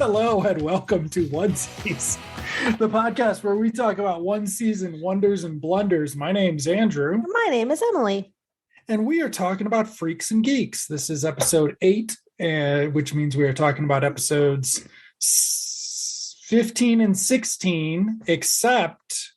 Hello and welcome to Onesies, the podcast where we talk about one season wonders and blunders. My name's Andrew. My name is Emily. And we are talking about Freaks and Geeks. This is episode 8, which means we are talking about episodes 15 and 16, except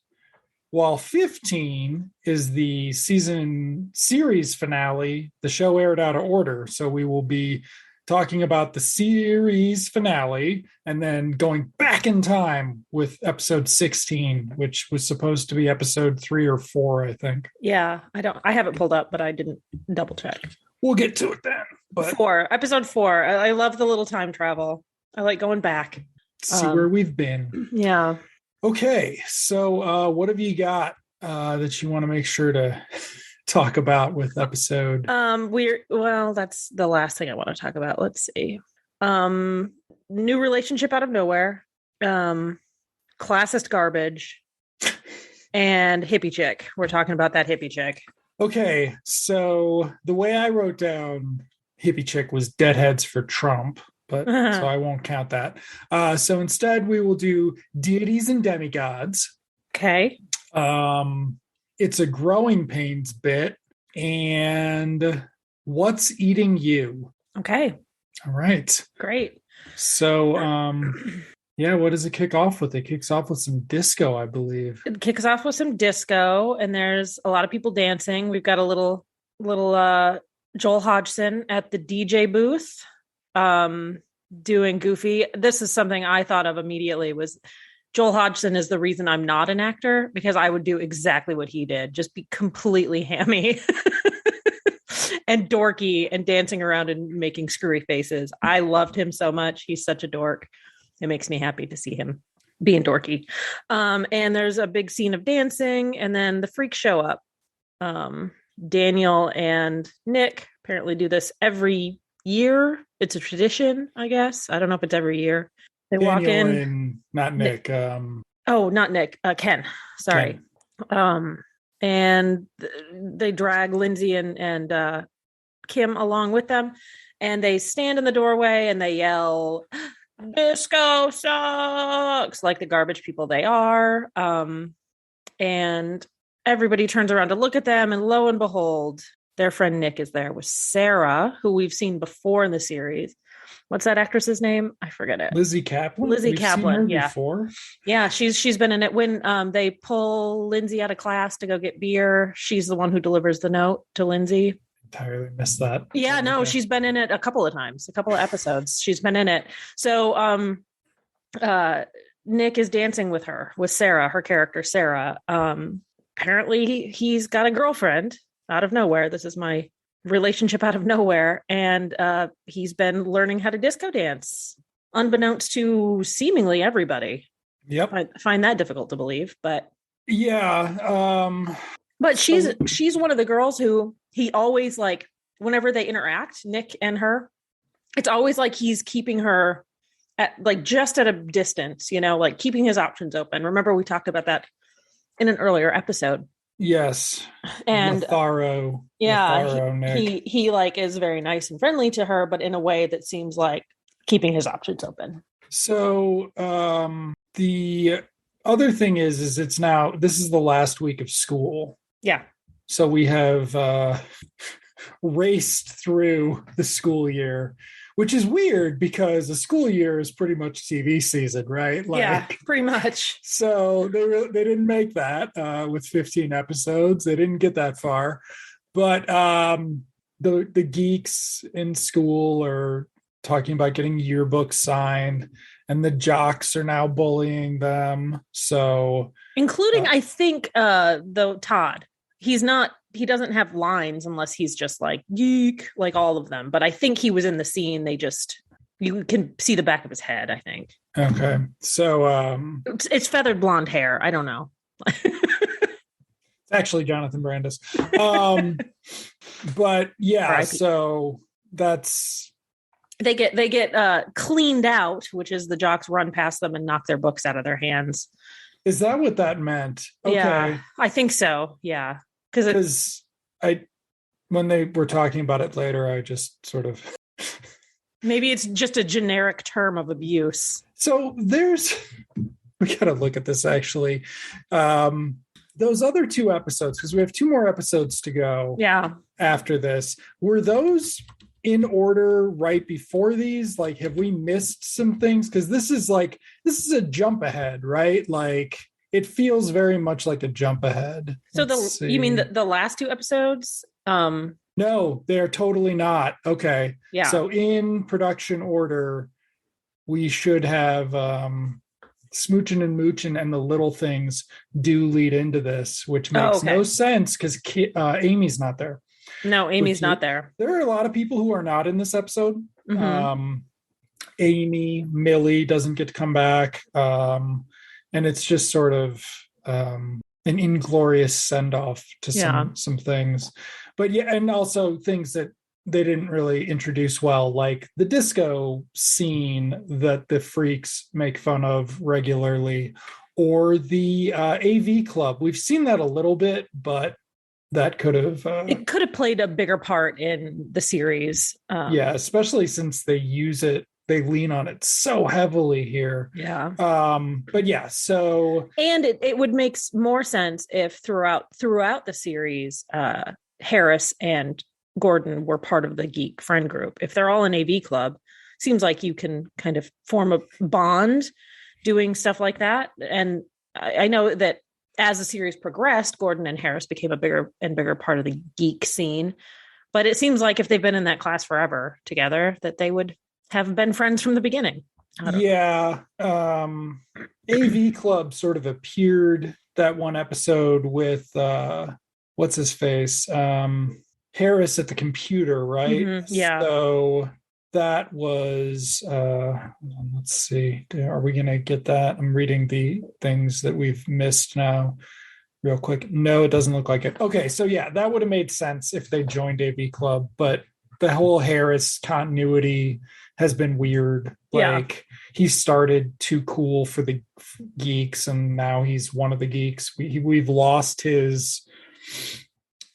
while 15 is the season series finale, the show aired out of order. So we will be talking about the series finale and then going back in time with episode 16, which was supposed to be episode 3 or 4, I think. Yeah, I have it pulled up, but I didn't double check. We'll get to it then. But episode 4. I love the little time travel. I like going back. See where we've been. Yeah. Okay. So what have you got that you want to make sure to talk about with episode? That's the last thing I want to talk about. Let's see. New relationship out of nowhere. Classist garbage. And hippie chick. We're talking about that hippie chick. Okay. So the way I wrote down hippie chick was deadheads for Trump, but so I won't count that. So instead we will do deities and demigods. Okay. It's a growing pains bit, and what's eating you? Okay. All right. Great. So, what does it kick off with? It kicks off with some disco, I believe. It kicks off with some disco, and there's a lot of people dancing. We've got a little Joel Hodgson at the DJ booth, doing Goofy. This is something I thought of immediately was Joel Hodgson is the reason I'm not an actor, because I would do exactly what he did. Just be completely hammy and dorky and dancing around and making screwy faces. I loved him so much. He's such a dork. It makes me happy to see him being dorky. And there's a big scene of dancing, and then the freaks show up. Daniel and Nick apparently do this every year. It's a tradition, I guess. I don't know if it's every year. They walk in. And not Nick. Not Nick. Ken. Sorry. Ken. And they drag Lindsay and Kim along with them, and they stand in the doorway and they yell, "Disco sucks!" like the garbage people they are. And everybody turns around to look at them, and lo and behold, their friend Nick is there with Sarah, who we've seen before in the series. What's that actress's name? I forget it. Lizzie Kaplan. Lizzie Kaplan. Seen her before. Yeah, she's been in it when they pull Lindsay out of class to go get beer. She's the one who delivers the note to Lindsay. Entirely missed that. Yeah, no, she's been in it a couple of times, a couple of episodes. She's been in it. So Nick is dancing with Sarah, her character Sarah. Apparently he's got a girlfriend out of nowhere. This is my relationship out of nowhere, and he's been learning how to disco dance unbeknownst to seemingly everybody. Yep. I find that difficult to believe, but yeah. But she's one of the girls who he always, like, whenever they interact, Nick and her, it's always like he's keeping her at, like, just at a distance, like keeping his options open. Remember we talked about that in an earlier episode. Yes. And Matharo, Nick. He like is very nice and friendly to her, but in a way that seems like keeping his options open. So the other thing is this is the last week of school. Yeah. So we have raced through the school year, which is weird because the school year is pretty much TV season, right? Yeah, pretty much. So they didn't make that with 15 episodes. They didn't get that far. But the geeks in school are talking about getting yearbooks signed, and the jocks are now bullying them. So including, I think, though Todd. He doesn't have lines unless he's just like geek, like all of them. But I think he was in the scene. You can see the back of his head, I think. Okay. So it's feathered blonde hair. I don't know. It's actually Jonathan Brandis. But yeah, so that's they get cleaned out, which is the jocks run past them and knock their books out of their hands. Is that what that meant? Okay. Yeah, I think so. Yeah. Because when they were talking about it later, I just sort of Maybe it's just a generic term of abuse. So we got to look at this actually. Those other 2 episodes, because we have 2 more episodes to go. Yeah. After this, were those in order right before these? Like, have we missed some things? Because this is a jump ahead, right? Like, it feels very much like a jump ahead. So you mean the last 2 episodes? No, they're totally not. Okay. Yeah. So in production order, we should have Smoochin' and Moochin' and the Little Things do lead into this, which makes no sense because Amy's not there. No, Amy's not there. There are a lot of people who are not in this episode. Mm-hmm. Amy, Millie doesn't get to come back. And it's just sort of an inglorious send-off to some things. But yeah, and also things that they didn't really introduce well, like the disco scene that the freaks make fun of regularly, or the AV club. We've seen that a little bit, but that could have it could have played a bigger part in the series. Yeah, especially since they lean on it so heavily here. Yeah. But yeah, so and it would make more sense if throughout the series, Harris and Gordon were part of the geek friend group. If they're all in AV club, seems like you can kind of form a bond doing stuff like that. And I know that as the series progressed, Gordon and Harris became a bigger and bigger part of the geek scene. But it seems like if they've been in that class forever together, that they would have been friends from the beginning. Yeah. AV Club sort of appeared that one episode with what's his face? Harris at the computer, right? Mm-hmm, yeah. So that was let's see, are we gonna get that? I'm reading the things that we've missed now real quick. No, it doesn't look like it. Okay, so yeah, that would have made sense if they joined AV Club, but the whole Harris continuity has been weird. Like, he started too cool for the geeks, and now he's one of the geeks. We've lost his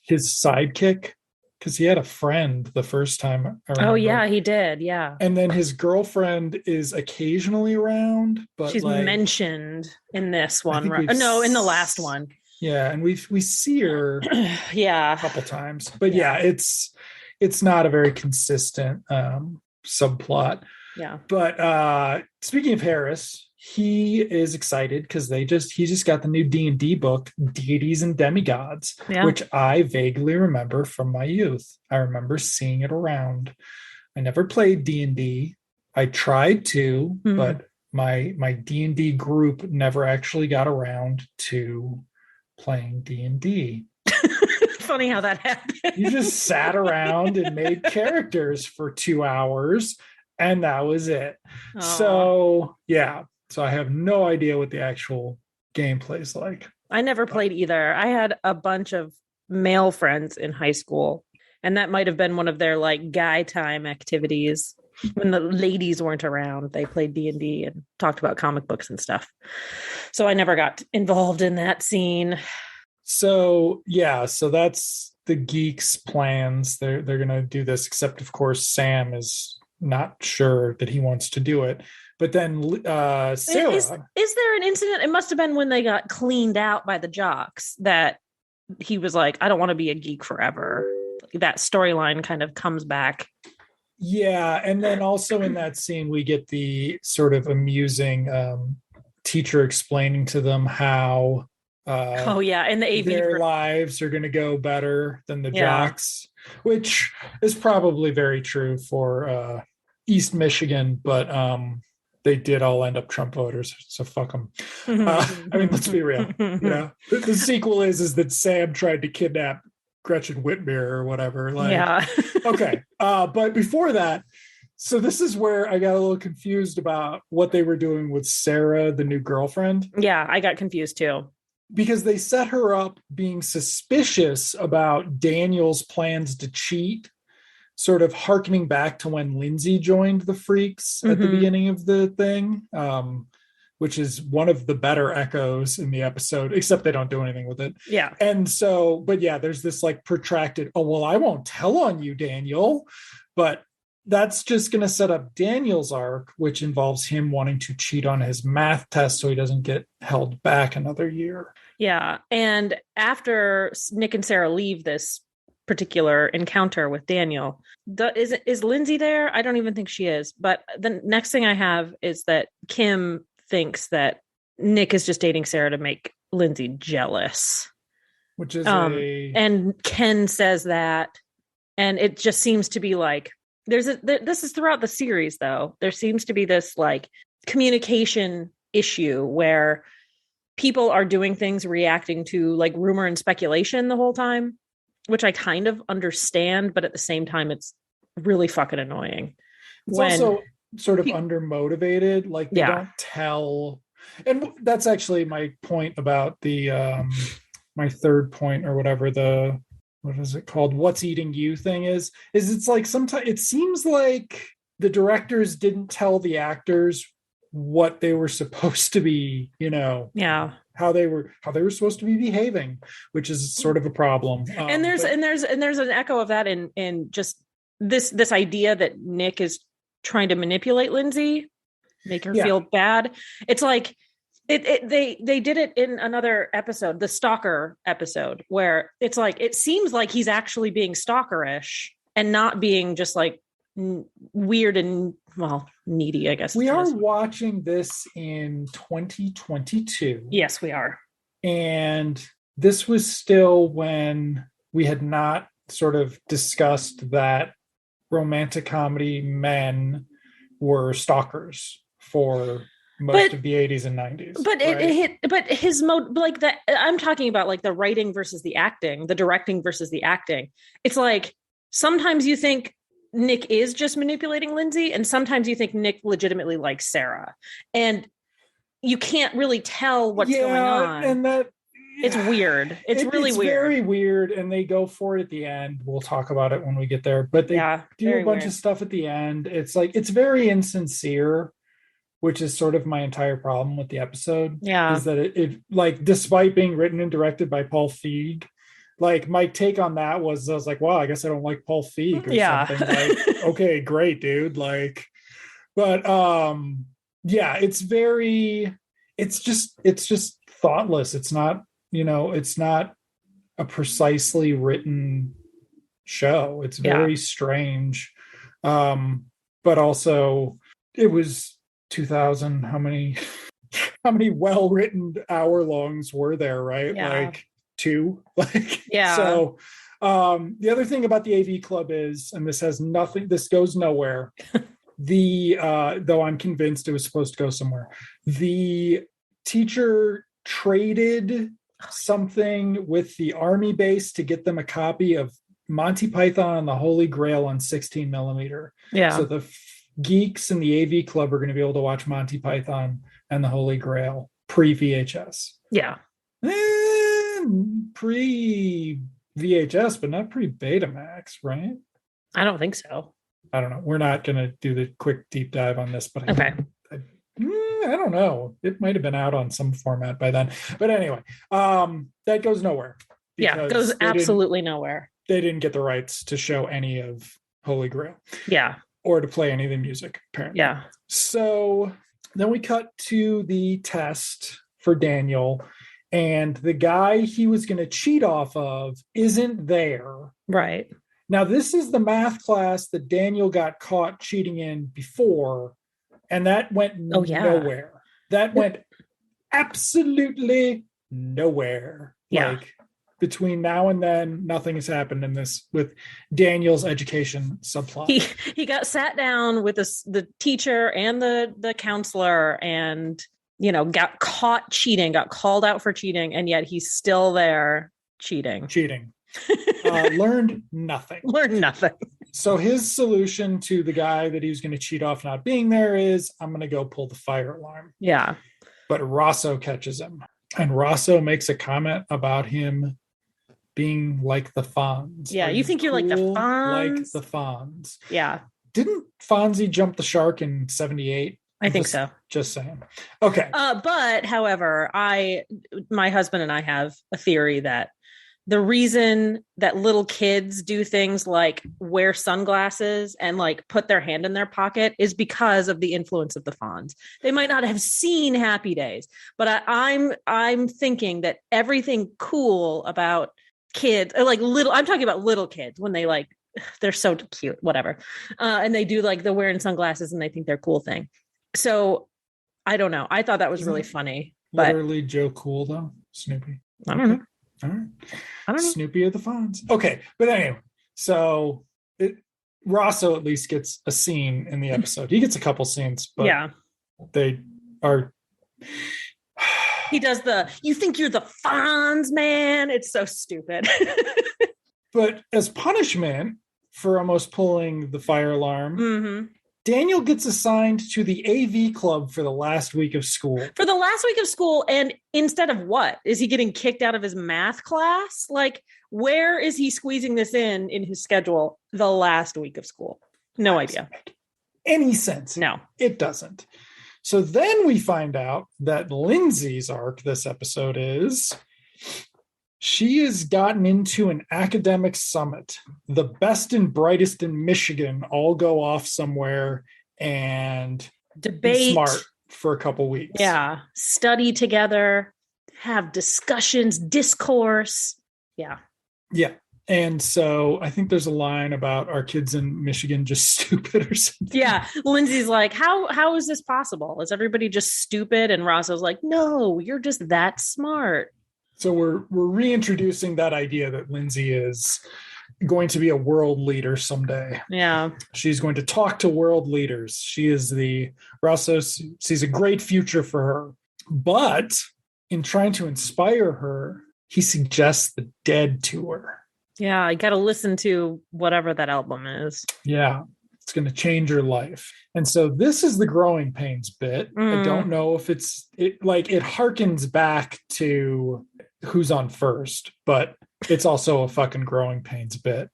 sidekick, because he had a friend the first time. Oh yeah, he did. Yeah. And then his girlfriend is occasionally around, but she's mentioned in this one, right? No, in the last one. Yeah, and we see her a couple times. But yeah, it's not a very consistent subplot. Yeah. But speaking of Harris, he is excited because he just got the new D&D book, Deities and Demigods, which I vaguely remember from my youth. I remember seeing it around. I never played D&D. I tried to, but my D&D group never actually got around to playing D&D. Funny how that happened. You just sat around and made characters for 2 hours, and that was it. Aww. So yeah. So I have no idea what the actual gameplay is like. I never played either. I had a bunch of male friends in high school, and that might have been one of their like guy time activities. When the ladies weren't around, they played D&D and talked about comic books and stuff. So I never got involved in that scene. So yeah, so that's the geeks' plans. They're going to do this, except of course Sam is not sure that he wants to do it. But then Sarah... Is there an incident? It must have been when they got cleaned out by the jocks that he was like, I don't want to be a geek forever. That storyline kind of comes back. Yeah, and then also in that scene, we get the sort of amusing teacher explaining to them how in the AV their lives are going to go better than the jocks, which is probably very true for East Michigan, but they did all end up Trump voters, so fuck them. I mean, let's be real. The sequel is that Sam tried to kidnap Gretchen Whitmer or whatever. Okay. But before that, so this is where I got a little confused about what they were doing with Sarah, the new girlfriend. Yeah, I got confused too. Because they set her up being suspicious about Daniel's plans to cheat, sort of hearkening back to when Lindsay joined the Freaks at the beginning of the thing, which is one of the better echoes in the episode, except they don't do anything with it. Yeah. And so, but yeah, there's this like protracted, oh, well, I won't tell on you, Daniel. But that's just going to set up Daniel's arc, which involves him wanting to cheat on his math test so he doesn't get held back another year. Yeah. And after Nick and Sarah leave this particular encounter with Daniel, is Lindsay there? I don't even think she is. But the next thing I have is that Kim thinks that Nick is just dating Sarah to make Lindsay jealous. Which is and Ken says that. And it just seems to be like, this is throughout the series, though. There seems to be this like communication issue where people are doing things reacting to like rumor and speculation the whole time, which I kind of understand, but at the same time, it's really fucking annoying. It's also sort of undermotivated. Like they don't tell. And that's actually my point about the, my third point or whatever what is it called? What's eating you thing is it's like sometimes it seems like the directors didn't tell the actors what they were supposed to be, how they were supposed to be behaving, which is sort of a problem. And there's an echo of that in just this idea that Nick is trying to manipulate Lindsay, make her feel bad. It's like they did it in another episode, the stalker episode, where it's like it seems like he's actually being stalkerish and not being just like weird and needy, I guess. We are watching this in 2022. Yes, we are. And this was still when we had not sort of discussed that romantic comedy men were stalkers for most of the 80s and 90s. But right? But his mode, like that, I'm talking about like the writing versus the acting, the directing versus the acting. It's like sometimes you think Nick is just manipulating Lindsay, and sometimes you think Nick legitimately likes Sarah, and you can't really tell what's going on. And that it's weird. It's really weird. Very weird, and they go for it at the end. We'll talk about it when we get there. But they do a bunch of stuff at the end. It's like it's very insincere, which is sort of my entire problem with the episode. Yeah, is that it like despite being written and directed by Paul Feig. Like my take on that was, I was like, wow, I guess I don't like Paul Feig or something. Like, okay, great, dude. Like, but it's just thoughtless. It's not, it's not a precisely written show. It's very strange. But also it was 2000. How many well-written hour-longs were there, right? Yeah. Like 2. So the other thing about the AV Club is, and this goes nowhere, though I'm convinced it was supposed to go somewhere, the teacher traded something with the army base to get them a copy of Monty Python and the Holy Grail on 16 millimeter. So the geeks in the AV Club are going to be able to watch Monty Python and the Holy Grail pre-VHS. Pre-VHS, but not pre-Betamax, right? I don't think so. I don't know. We're not going to do the quick deep dive on this, but I don't know. It might have been out on some format by then. But anyway, that goes nowhere. Yeah, goes absolutely nowhere. They didn't get the rights to show any of Holy Grail. Yeah. Or to play any of the music, apparently. Yeah. So then we cut to the test for Daniel. And the guy he was going to cheat off of isn't there. Right. Now, this is the math class that Daniel got caught cheating in before, and that went nowhere. That went absolutely nowhere. Yeah. Like, between now and then, nothing has happened in this with Daniel's education subplot. He got sat down with the teacher and the counselor and got caught cheating, got called out for cheating, and yet he's still there cheating. Learned nothing. So his solution to the guy that he was going to cheat off not being there is, I'm going to go pull the fire alarm. Yeah. But Rosso catches him. And Rosso makes a comment about him being like the Fonz. Yeah, you think you're like the Fonz? Like the Fonz. Yeah. Didn't Fonzie jump the shark in 78? I think so. Just saying. Okay. But however, my husband and I have a theory that the reason that little kids do things like wear sunglasses and like put their hand in their pocket is because of the influence of the Fonz. They might not have seen Happy Days, but I'm thinking that everything cool about kids, like I'm talking about little kids when they like, they're so cute, whatever. And they do like the wearing sunglasses and they think they're cool thing. So I don't know. I thought that was really funny. Literally Joe Cool though, Snoopy. I don't know. All right. I don't know. Snoopy of the Fonz. Okay, but anyway, so Rosso at least gets a scene in the episode. He gets a couple scenes, but yeah, they are. He does you think you're the Fonz, man? It's so stupid. But as punishment for almost pulling the fire alarm, Daniel gets assigned to the AV club for the last week of school. For the last week of school, and instead of what? Is he getting kicked out of his math class? Like, where is he squeezing this in his schedule the last week of school? No idea. Make any sense? No. It doesn't. So then we find out that Lindsay's arc this episode is she has gotten into an academic summit. The best and brightest in Michigan all go off somewhere and debate, smart for a couple weeks. Yeah. Study together, have discussions, discourse. Yeah. Yeah. And so I think there's a line about our kids in Michigan just stupid or something. Yeah. Lindsay's like, how is this possible? Is everybody just stupid? And Rosso's like, no, you're just that smart. So we're reintroducing that idea that Lindsay is going to be a world leader someday. Yeah. She's going to talk to world leaders. Rosso sees a great future for her. But in trying to inspire her, he suggests the Dead tour. Yeah, I got to listen to whatever that album is. Yeah, it's going to change your life. And so this is the growing pains bit. I don't know if it harkens back to Who's on First, but it's also a fucking growing pains bit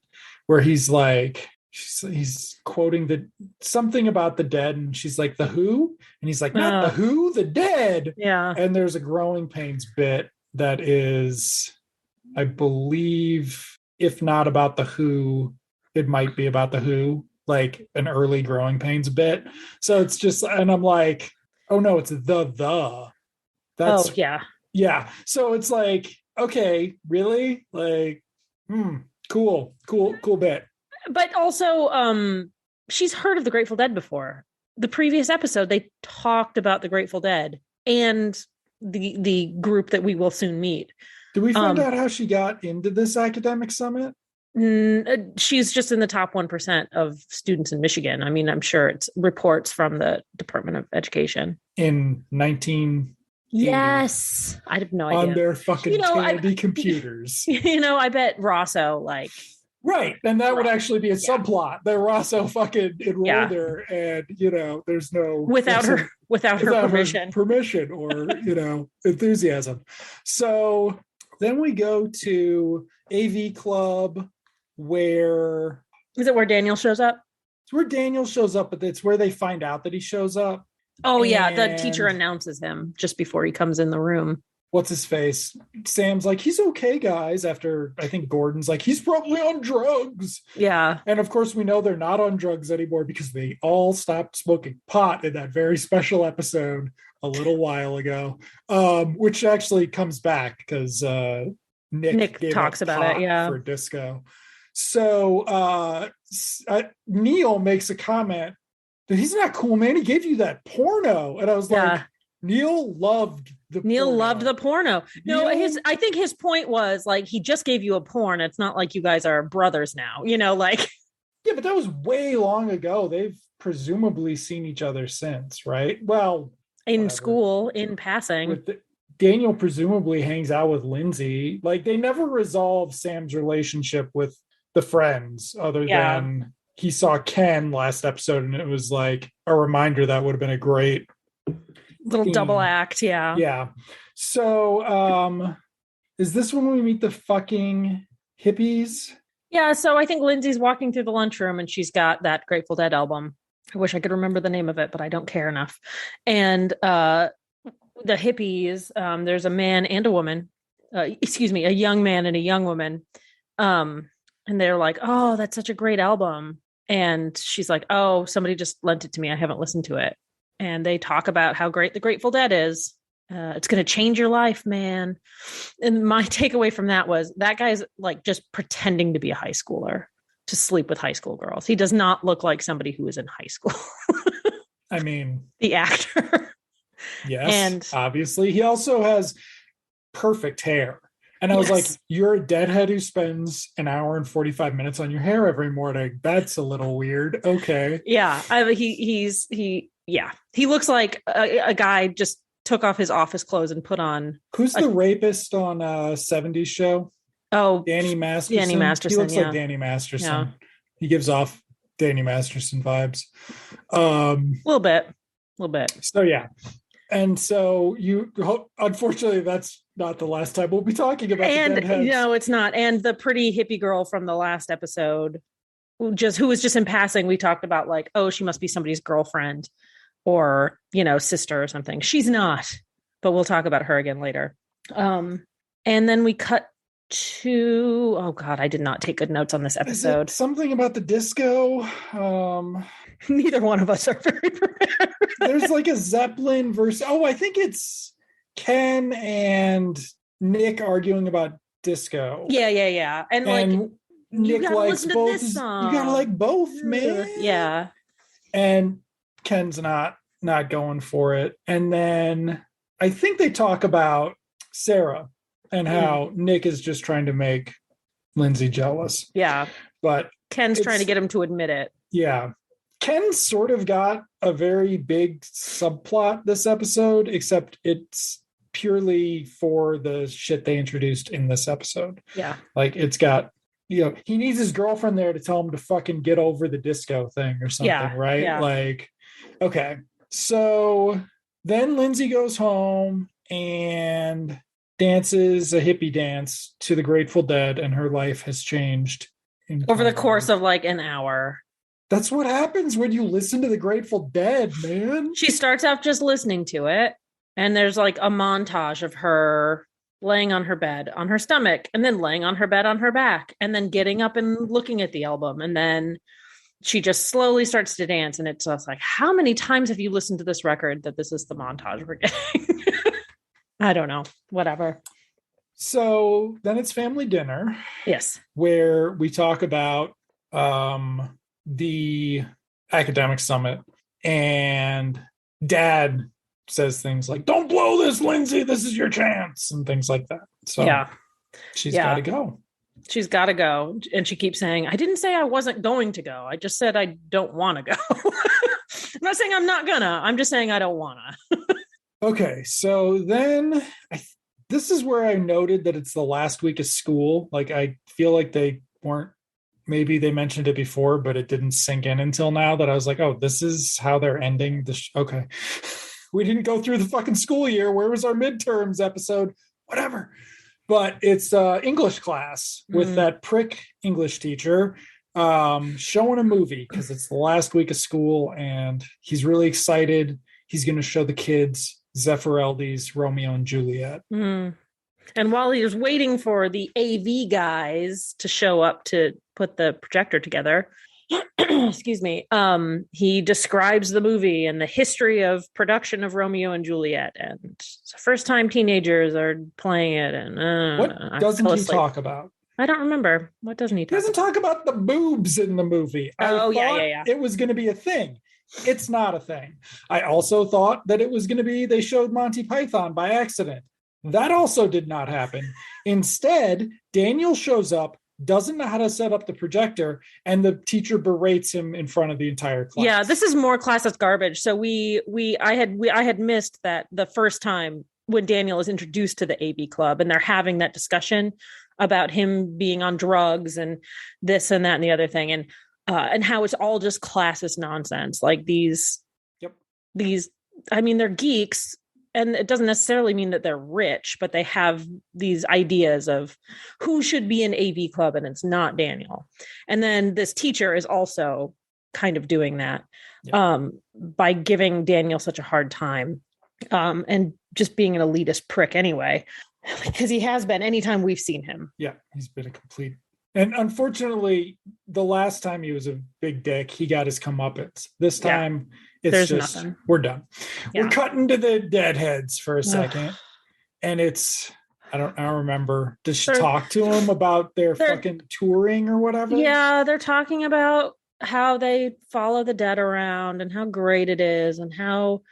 where he's like, he's quoting something about the Dead, and she's like, the Who? And he's like, not the Who, the Dead. Yeah. And there's a growing pains bit that is, I believe, if not about the Who, it might be about the Who, like an early growing pains bit. So it's just, and I'm like, oh no, it's the. That's, oh yeah. Yeah. So it's like, okay, really? Like, cool bit. But also, she's heard of the Grateful Dead before. The previous episode, they talked about the Grateful Dead and the group that we will soon meet. Did we find out how she got into this academic summit? She's just in the top 1% of students in Michigan. I mean, I'm sure it's reports from the Department of Education. In 19... Yes. I have no idea. On their fucking Tandy computers. I bet Rosso, like... Right. And that would actually be a subplot that Rosso fucking enrolled her and, there's no... Without her permission. Permission or, enthusiasm. So then we go to AV Club where... Is it where Daniel shows up? It's where Daniel shows up, but it's where they find out that he shows up. Oh, yeah. The teacher announces him just before he comes in the room. What's his face? Sam's like, he's okay, guys. After I think Gordon's like, he's probably on drugs. Yeah. And of course, we know they're not on drugs anymore because they all stopped smoking pot in that very special episode a little while ago, which actually comes back because Nick talks about it. Yeah. For disco. So Neil makes a comment that he's not cool, man. He gave you that porno. And I was like, Neil loved the porno. No, I think his point was like, he just gave you a porn. It's not like you guys are brothers now, like. Yeah, but that was way long ago. They've presumably seen each other since, right? Well, in school, in passing. Daniel presumably hangs out with Lindsay. Like, they never resolved Sam's relationship with the friends other than he saw Ken last episode, and it was like a reminder that would have been a great little double act. Yeah. So is this when we meet the fucking hippies? Yeah. So I think Lindsay's walking through the lunchroom and she's got that Grateful Dead album. I wish I could remember the name of it, but I don't care enough. And the hippies, there's a man and a woman a young man and a young woman. And they're like, oh, that's such a great album. And she's like, oh, somebody just lent it to me. I haven't listened to it. And they talk about how great the Grateful Dead is. It's going to change your life, man. And my takeaway from that was that guy's like just pretending to be a high schooler to sleep with high school girls. He does not look like somebody who is in high school. I mean, the actor. Yes. And obviously, he also has perfect hair. And I was like, you're a deadhead who spends an hour and 45 minutes on your hair every morning. That's a little weird. Okay. Yeah. He looks like a guy just took off his office clothes and put on. Who's the rapist on a 70s show? Oh, Danny Masterson. Danny Masterson. He looks like Danny Masterson. Yeah. He gives off Danny Masterson vibes. A little bit. So, yeah. And so unfortunately, that's not the last time we'll be talking about the Deadheads. No, it's not. And the pretty hippie girl from the last episode, who was just in passing, we talked about like, oh, she must be somebody's girlfriend or, sister or something. She's not, but we'll talk about her again later. And then we cut to, oh God, I did not take good notes on this episode. Something about the disco. Neither one of us are very prepared. There's like a Zeppelin versus, I think it's Ken and Nick arguing about disco. Yeah. And like, Nick likes both. You gotta like both, man. Yeah. And Ken's not going for it. And then I think they talk about Sarah and how Nick is just trying to make Lindsay jealous. Yeah. But Ken's trying to get him to admit it. Yeah. Ken sort of got a very big subplot this episode, except it's purely for the shit they introduced in this episode. Yeah. Like it's got, he needs his girlfriend there to tell him to fucking get over the disco thing or something, right? Yeah. Like, okay. So then Lindsay goes home and dances a hippie dance to the Grateful Dead, and her life has changed over the course of like an hour. That's what happens when you listen to the Grateful Dead, man. She starts out just listening to it, and there's like a montage of her laying on her bed on her stomach, and then laying on her bed on her back, and then getting up and looking at the album, and then she just slowly starts to dance. And it's just like, how many times have you listened to this record that this is the montage we're getting? I don't know. Whatever. So then it's family dinner. Yes. Where we talk about the academic summit, and Dad says things like, don't blow this, Lindsay, this is your chance, and things like that. So she's got to go. She's got to go. And she keeps saying, I didn't say I wasn't going to go. I just said I don't want to go. I'm not saying I'm not gonna. I'm just saying I don't want to. Okay, so then this is where I noted that it's the last week of school. Like, I feel like maybe they mentioned it before, but it didn't sink in until now that I was like, oh, this is how they're ending this. Okay. We didn't go through the fucking school year. Where was our midterms episode? Whatever. But it's English class with that prick English teacher showing a movie because it's the last week of school, and he's really excited. He's going to show the kids Zeffirelli's Romeo and Juliet. And while he was waiting for the AV guys to show up to put the projector together, excuse me, he describes the movie and the history of production of Romeo and Juliet, and it's the first time teenagers are playing it. And what doesn't he talk about? I don't remember. What doesn't he talk about? He doesn't talk about the boobs in the movie. I thought it was going to be a thing. It's not a thing. I also thought that it was going to be, they showed Monty Python by accident. That also did not happen. Instead, Daniel shows up, doesn't know how to set up the projector, and the teacher berates him in front of the entire class. Yeah, this is more class as garbage. So I had missed that the first time when Daniel is introduced to the AV club and they're having that discussion about him being on drugs and this and that and the other thing, and how it's all just classist nonsense. Like these, I mean, they're geeks, and it doesn't necessarily mean that they're rich, but they have these ideas of who should be an AV club, and it's not Daniel. And then this teacher is also kind of doing that by giving Daniel such a hard time, and just being an elitist prick anyway. Because he has been anytime we've seen him. Yeah, he's been a complete. And unfortunately, the last time he was a big dick, he got his comeuppance. This time, it's just nothing. We're done. Yeah. We're cutting to the Deadheads for a second, and it's I don't remember. Does she talk to him about their fucking touring or whatever? Yeah, they're talking about how they follow the dead around and how great it is, and how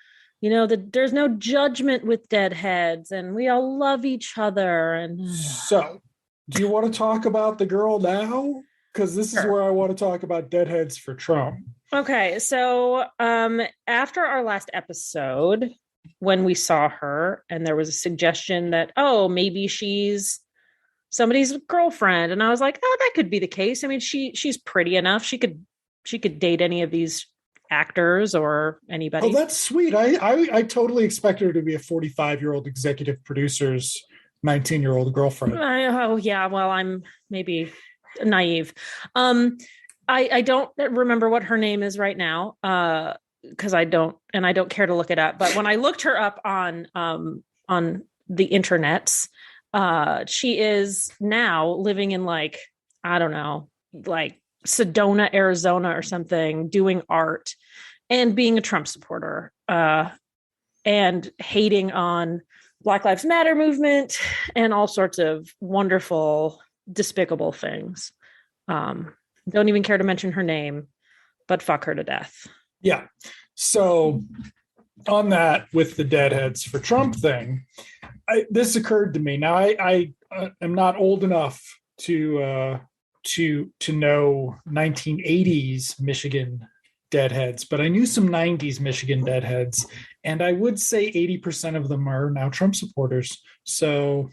there's no judgment with deadheads, and we all love each other. And so, do you want to talk about the girl now? Because this is where I want to talk about deadheads for Trump. Okay, so after our last episode, when we saw her, and there was a suggestion that, oh, maybe she's somebody's girlfriend, and I was like, oh, that could be the case. I mean, she's pretty enough. She could date any of these actors or anybody. Oh, that's sweet. I totally expected her to be a 45-year-old executive producer's 19-year-old girlfriend. Oh yeah, well, I'm maybe naive. I don't remember what her name is right now, because I don't care to look it up. But when I looked her up on the internets, she is now living in, like, I don't know, like Sedona, Arizona or something, doing art and being a Trump supporter, and hating on Black Lives Matter movement and all sorts of wonderful, despicable things. Don't even care to mention her name, but fuck her to death. Yeah. So on that, with the Deadheads for Trump thing, this occurred to me. Now I am not old enough to know 1980s Michigan Deadheads, but I knew some 90s Michigan Deadheads, and I would say 80% of them are now Trump supporters. So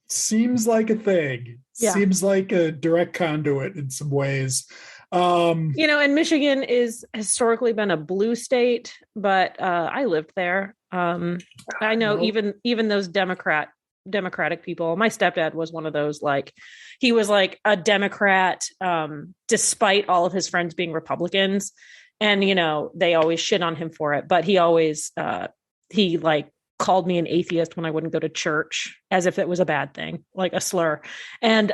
seems like a thing. Yeah. Seems like a direct conduit in some ways. And Michigan is historically been a blue state, but I lived there. I know even those Democratic people. My stepdad was one of those, like, he was like a Democrat, despite all of his friends being Republicans. And, they always shit on him for it, but he always, he like called me an atheist when I wouldn't go to church, as if it was a bad thing, like a slur. And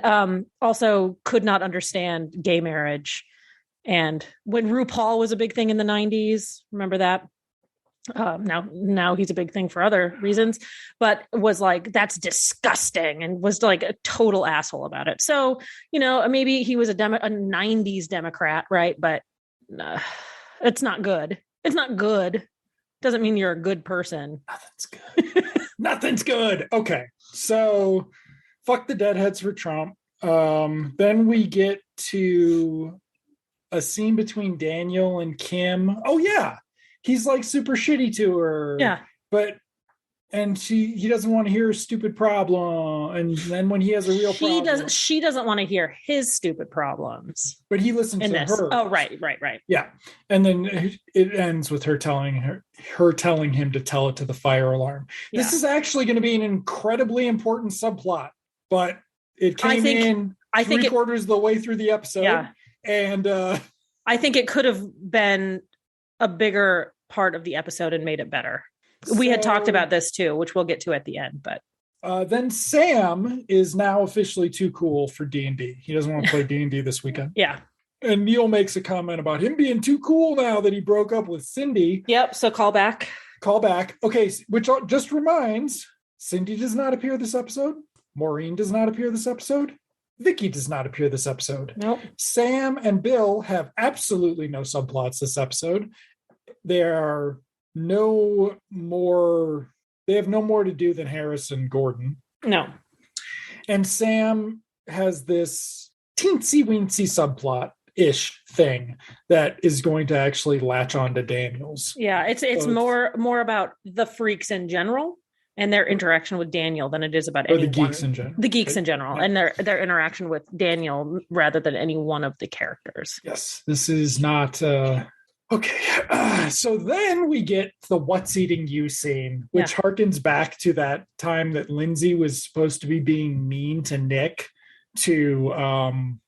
also could not understand gay marriage. And when RuPaul was a big thing in the 90s, remember that? Now he's a big thing for other reasons, but was like, that's disgusting, and was like a total asshole about it. So, maybe he was a 90s Democrat, right? But it's not good. It's not good. Doesn't mean you're a good person. Nothing's good. Nothing's good. Okay. So fuck the Deadheads for Trump. Then we get to a scene between Daniel and Kim. Oh yeah. He's like super shitty to her. Yeah. And he doesn't want to hear her stupid problem. And then when he has a real problem, she doesn't want to hear his stupid problems. But he listens to her. Oh, right. Yeah. And then it ends with her telling him to tell it to the fire alarm. Yeah. This is actually going to be an incredibly important subplot, but it came in three-quarters of the way through the episode. Yeah. And I think it could have been a bigger part of the episode and made it better. We had talked about this too, which we'll get to at the end, but then Sam is now officially too cool for D&D. He doesn't want to play D&D this weekend. Yeah. And Neil makes a comment about him being too cool now that he broke up with Cindy. Yep. So call back. Okay. Which just reminds, Cindy does not appear this episode. Maureen does not appear this episode. Vicky does not appear this episode. Nope. Sam and Bill have absolutely no subplots this episode. They have no more to do than Harris and Gordon. No. And Sam has this teensy-weensy subplot-ish thing that is going to actually latch on to Daniel's. Yeah, it's more about the freaks in general and their interaction with Daniel than it is about anyone. The geeks in general. The geeks in general, and their interaction with Daniel rather than any one of the characters. Yes, this is not... Okay, so then we get the what's eating you scene, which harkens back to that time that Lindsay was supposed to be being mean to Nick so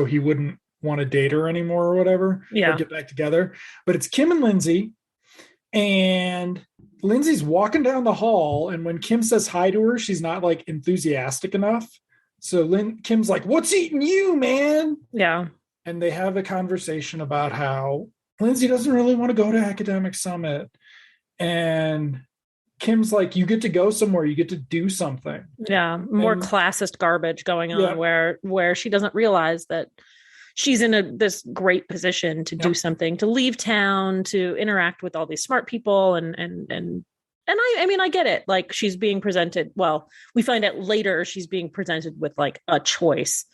he wouldn't want to date her anymore or whatever, or get back together. But it's Kim and Lindsay, and Lindsay's walking down the hall, and when Kim says hi to her, she's not like enthusiastic enough. So Kim's like, "What's eating you, man?" Yeah. And they have a conversation about how Lindsay doesn't really want to go to Academic Summit. And Kim's like, "You get to go somewhere, you get to do something." Yeah. More And classist garbage going on yeah, where she doesn't realize that she's in this great position to do yep. something, to leave town, to interact with all these smart people. And I mean, I get it. Like, she's being presented. Well, we find out later she's being presented with like a choice,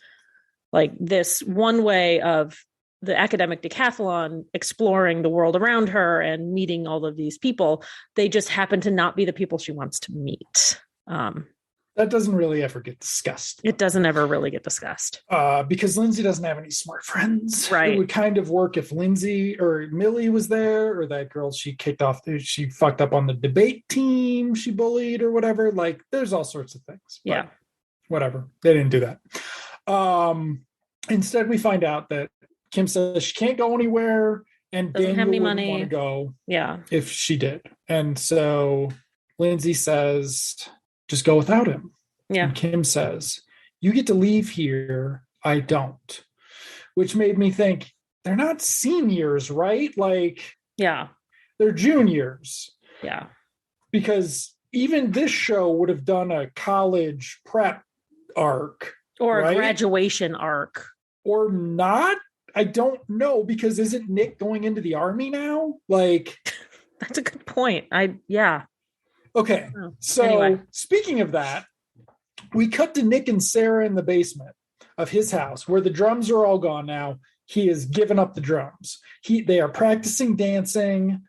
like this one way of the academic decathlon, exploring the world around her and meeting all of these people. They just happen to not be the people she wants to meet. That doesn't really ever get discussed. It doesn't ever really get discussed. Because Lindsay doesn't have any smart friends. Right. It would kind of work if Lindsay or Millie was there, or that girl she kicked off, she fucked up on the debate team, she bullied or whatever. Like, there's all sorts of things. Yeah. Whatever. They didn't do that. Instead, we find out that Kim says she can't go anywhere, and Doesn't Daniel have any wouldn't money. want to go. Yeah. If she did. And so Lindsay says, "Just go without him." Yeah. And Kim says, "You get to leave here. I don't." Which made me think, they're not seniors, right? Like, yeah, they're juniors. Yeah. Because even this show would have done a college prep arc. Or right? a graduation arc. Or not. I don't know, because isn't Nick going into the army now? Like, that's a good point. Yeah. Okay. So anyway, speaking of that, we cut to Nick and Sarah in the basement of his house, where the drums are all gone now. He has given up the drums. They are practicing dancing.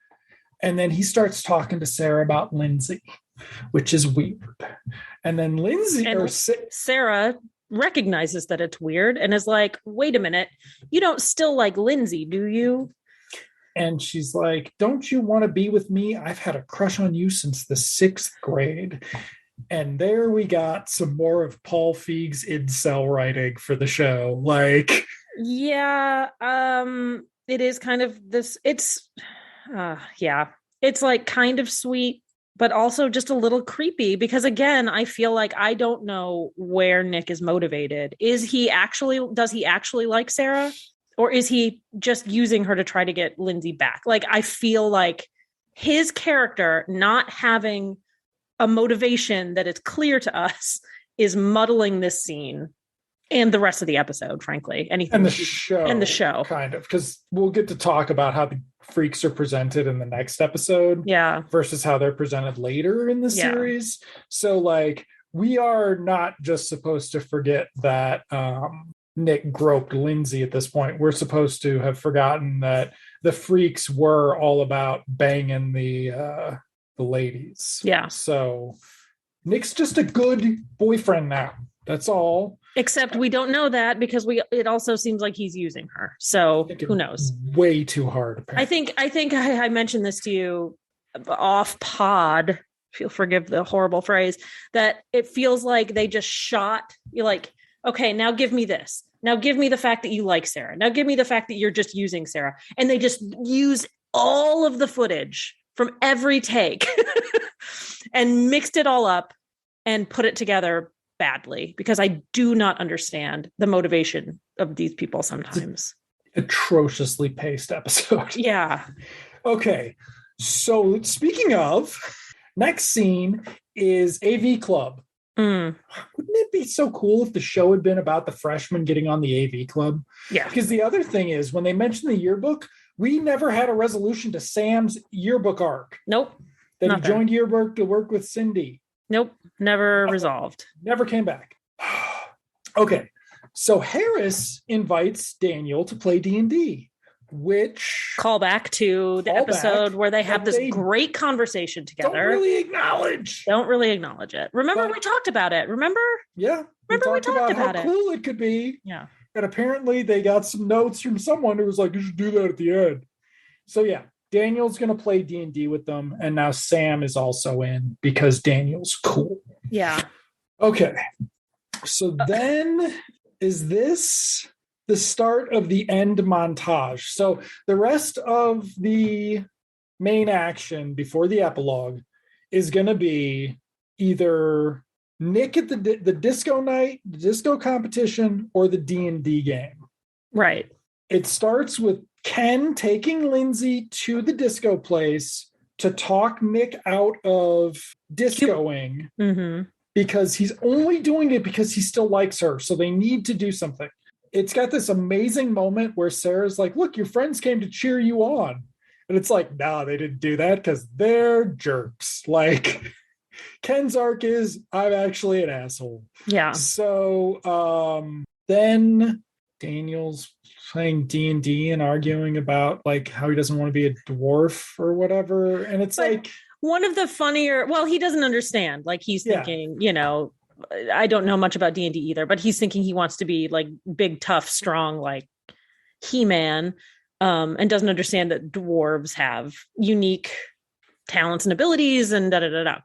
And then he starts talking to Sarah about Lindsay, which is weird. And then Sarah recognizes that it's weird and is like, "Wait a minute, you don't still like Lindsay, do you?" And she's like, "Don't you want to be with me? I've had a crush on you since the 6th grade." And there we got some more of Paul Feig's incel writing for the show. Like, yeah, it is kind of this. It's like kind of sweet, but also just a little creepy, because again, I feel like I don't know where Nick is motivated. Does he actually like Sarah? Or is he just using her to try to get Lindsay back? Like, I feel like his character not having a motivation that is clear to us is muddling this scene and the rest of the episode, frankly. And the show. Kind of, because we'll get to talk about how the freaks are presented in the next episode. Yeah. Versus how they're presented later in the series. So, like, we are not just supposed to forget that Nick groped Lindsay at this point. We're supposed to have forgotten that the freaks were all about banging the ladies. Yeah. So Nick's just a good boyfriend now. That's all. Except we don't know that, because it also seems like he's using her. So who knows? Way too hard. Apparently. I think I mentioned this to you off pod. If you'll forgive the horrible phrase, that it feels like they just shot. You're like, okay, now give me this. Now give me the fact that you like Sarah. Now give me the fact that you're just using Sarah. And they just use all of the footage from every take and mixed it all up and put it together badly, because I do not understand the motivation of these people sometimes. Atrociously paced episode. Yeah. Okay. So speaking of, next scene is AV Club. Wouldn't it be so cool if the show had been about the freshmen getting on the AV Club? Yeah. Because the other thing is, when they mentioned the yearbook, we never had a resolution to Sam's yearbook arc. Nope. That he joined yearbook to work with Cindy. Nope. Never resolved. Never came back. Okay. So Harris invites Daniel to play D&D, which... Call back to the episode where they have this great conversation together. Don't really acknowledge it. Remember, we talked about it. Remember? Yeah. We talked about how cool it could be. Yeah. And apparently they got some notes from someone who was like, "You should do that at the end." So yeah, Daniel's going to play D&D with them. And now Sam is also in, because Daniel's cool. Yeah. Okay. So then is this the start of the end montage? So the rest of the main action before the epilogue is going to be either Nick at the disco night, the disco competition, or the D&D game. Right. It starts with Ken taking Lindsay to the disco place to talk Nick out of discoing because he's only doing it because he still likes her. So they need to do something. It's got this amazing moment where Sarah's like, look, your friends came to cheer you on. And it's like, nah, they didn't do that because they're jerks. Like, Ken's arc is, I'm actually an asshole. Yeah. So then Daniel's playing D&D and arguing about like how he doesn't want to be a dwarf or whatever. And it's like one of the funnier, well, he doesn't understand. Like he's thinking, you know, I don't know much about D&D either, but he's thinking he wants to be like big, tough, strong, like He-Man, and doesn't understand that dwarves have unique talents and abilities and da-da-da-da.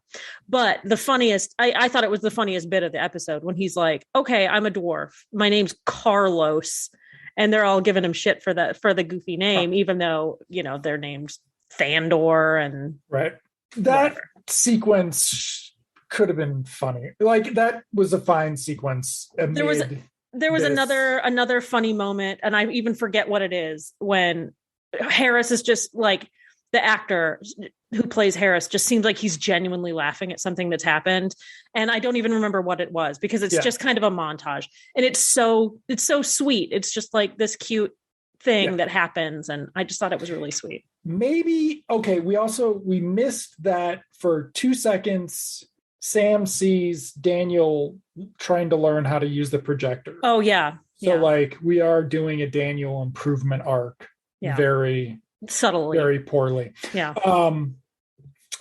But the funniest, I thought it was the funniest bit of the episode when he's like, okay, I'm a dwarf. My name's Carlos. And they're all giving him shit for the goofy name, even though, you know, their name's Thandor and right. That sequence could have been funny. Like that was a fine sequence. There was another funny moment, and I even forget what it is, when Harris is just like, the actor who plays Harris just seems like he's genuinely laughing at something that's happened. And I don't even remember what it was because it's just kind of a montage, and it's so sweet. It's just like this cute thing that happens. And I just thought it was really sweet. Maybe. Okay. We missed that for 2 seconds. Sam sees Daniel trying to learn how to use the projector. Oh yeah. So like we are doing a Daniel improvement arc very subtly, very poorly. Yeah.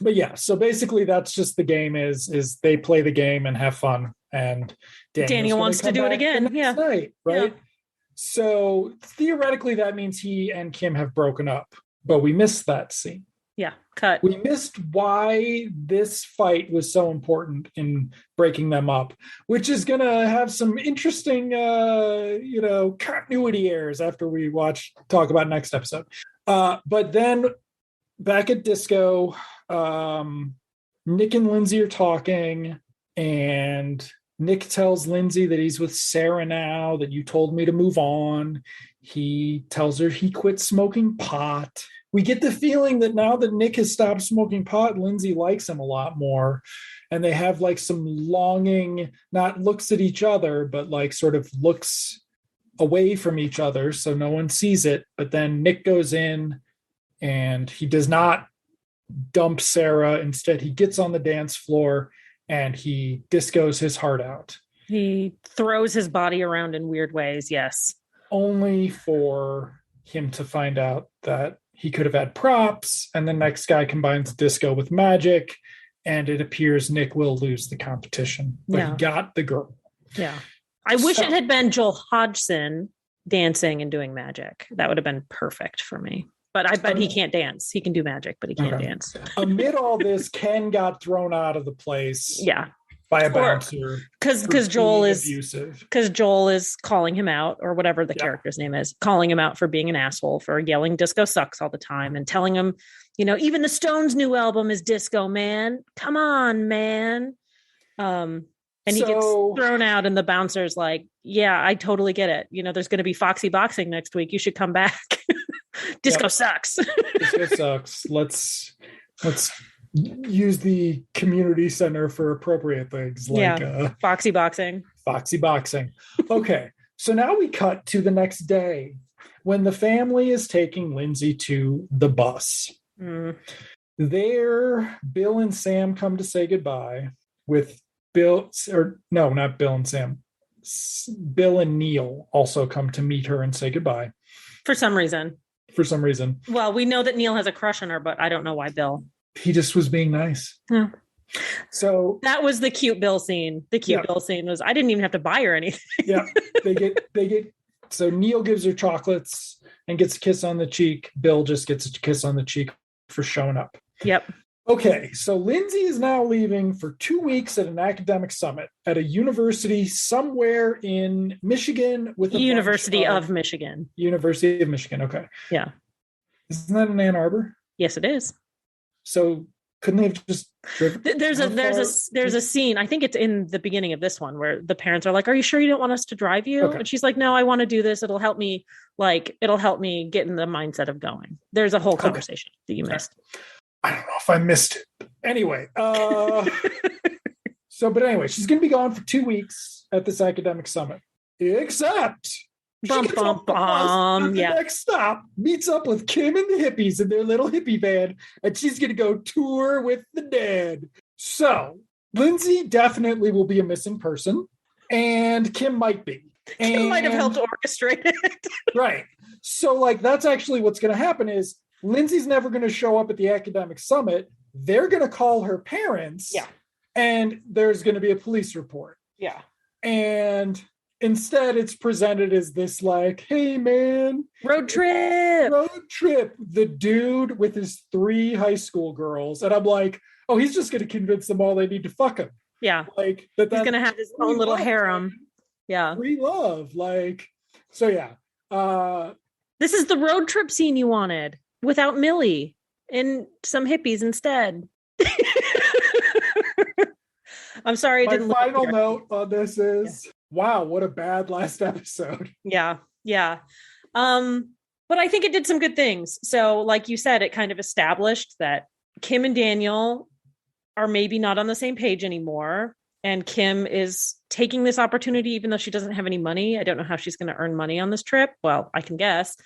But yeah, so basically that's just the game is they play the game and have fun, and Daniel wants to do it again. Night, right? Yeah. So theoretically that means he and Kim have broken up, but we missed that scene. Yeah, cut. We missed why this fight was so important in breaking them up, which is going to have some interesting, continuity errors after we talk about next episode. But then back at disco, Nick and Lindsay are talking, and Nick tells Lindsay that he's with Sarah now, that you told me to move on. He tells her he quit smoking pot. We get the feeling that now that Nick has stopped smoking pot, Lindsay likes him a lot more. And they have like some longing, not looks at each other, but like sort of looks away from each other so no one sees it. But then Nick goes in and he does not dump Sarah. Instead, he gets on the dance floor and he discos his heart out. He throws his body around in weird ways, yes. Only for him to find out that he could have had props, and the next guy combines disco with magic, and it appears Nick will lose the competition. But he got the girl. Yeah. I wish it had been Joel Hodgson dancing and doing magic. That would have been perfect for me. But I bet he can't dance. He can do magic, but he can't dance. Amid all this, Ken got thrown out of the place. Yeah. By a bouncer. Because Joel is calling him out, or whatever the character's name is, calling him out for being an asshole, for yelling disco sucks all the time, and telling him, you know, even the Stones' new album is disco, man. Come on, man. And he gets thrown out, and the bouncer's like, yeah, I totally get it. You know, there's going to be Foxy Boxing next week. You should come back. Disco sucks. Disco sucks. Let's use the community center for appropriate things like Foxy Boxing. Okay, so now we cut to the next day when the family is taking Lindsay to the bus. There, Bill and Sam come to say goodbye with not Bill and Sam. Bill and Neil also come to meet her and say goodbye. For some reason. Well, we know that Neil has a crush on her, but I don't know why Bill. He just was being nice. Yeah. So that was the cute Bill scene. The cute Bill scene was, I didn't even have to buy her anything. Yeah. They get, so Neil gives her chocolates and gets a kiss on the cheek. Bill just gets a kiss on the cheek for showing up. Yep. Okay. So Lindsay is now leaving for 2 weeks at an academic summit at a university somewhere in Michigan with a University of Michigan. University of Michigan. Okay. Yeah. Isn't that in Ann Arbor? Yes, it is. So couldn't they have just driven? There's a scene, I think it's in the beginning of this one, where the parents are like, are you sure you don't want us to drive you? Okay. And she's like, no, I want to do this. It'll help me get in the mindset of going. There's a whole conversation that you missed. I don't know if I missed it. Anyway, but anyway, she's going to be gone for 2 weeks at this academic summit, except Bum, bum, bum. the next stop, meets up with Kim and the hippies in their little hippie van, and she's going to go tour with the dead. So Lindsay definitely will be a missing person, and Kim might be. Kim might have helped orchestrate it. Right. So that's actually what's going to happen is Lindsay's never going to show up at the academic summit. They're going to call her parents. Yeah. And there's going to be a police report. Yeah. And instead it's presented as this hey man, road trip, the dude with his 3 high school girls. And I'm like, oh, he's just going to convince them all they need to fuck him. Yeah. He's going to have his own little harem. Yeah. Free love. So yeah. This is the road trip scene you wanted without Millie and some hippies instead. I'm sorry. My final note on this is, wow, what a bad last episode. Yeah. Yeah. But I think it did some good things. So like you said, it kind of established that Kim and Daniel are maybe not on the same page anymore. And Kim is taking this opportunity, even though she doesn't have any money. I don't know how she's going to earn money on this trip. Well, I can guess.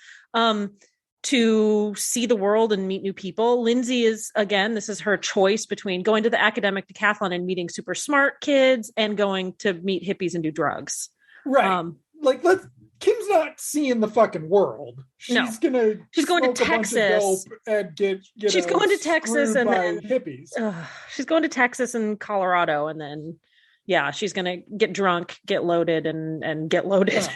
To see the world and meet new people. Lindsay is, again, this is her choice between going to the academic decathlon and meeting super smart kids and going to meet hippies and do drugs. Right. Kim's not seeing the fucking world. She's going to Texas and get she's going to Texas and then hippies. She's going to Texas and Colorado, and then she's going to get drunk, get loaded, and get loaded.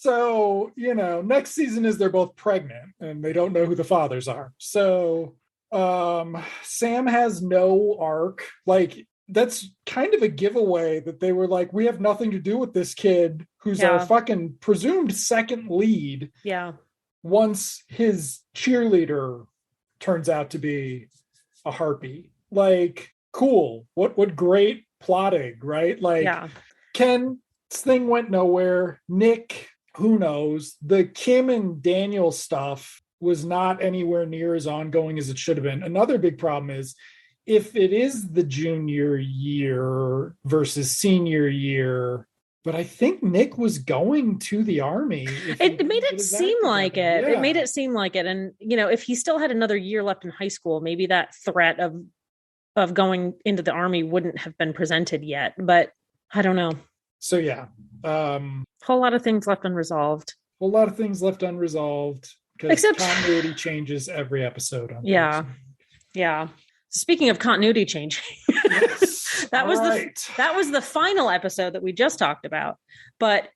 So, next season is they're both pregnant and they don't know who the fathers are. So Sam has no arc. That's kind of a giveaway that they were like, we have nothing to do with this kid who's our fucking presumed second lead. Yeah. Once his cheerleader turns out to be a harpy. Cool. What great plotting, right? Ken's thing went nowhere. Nick, who knows? The Kim and Daniel stuff was not anywhere near as ongoing as it should have been. Another big problem is if it is the junior year versus senior year, but I think Nick was going to the army. It made it seem like it. Yeah. It made it seem like it. And, if he still had another year left in high school, maybe that threat of going into the army wouldn't have been presented yet. But I don't know. So, yeah. Whole lot of things left unresolved. Because continuity changes every episode. Yeah. Speaking of continuity changing, yes. that was the final episode that we just talked about. But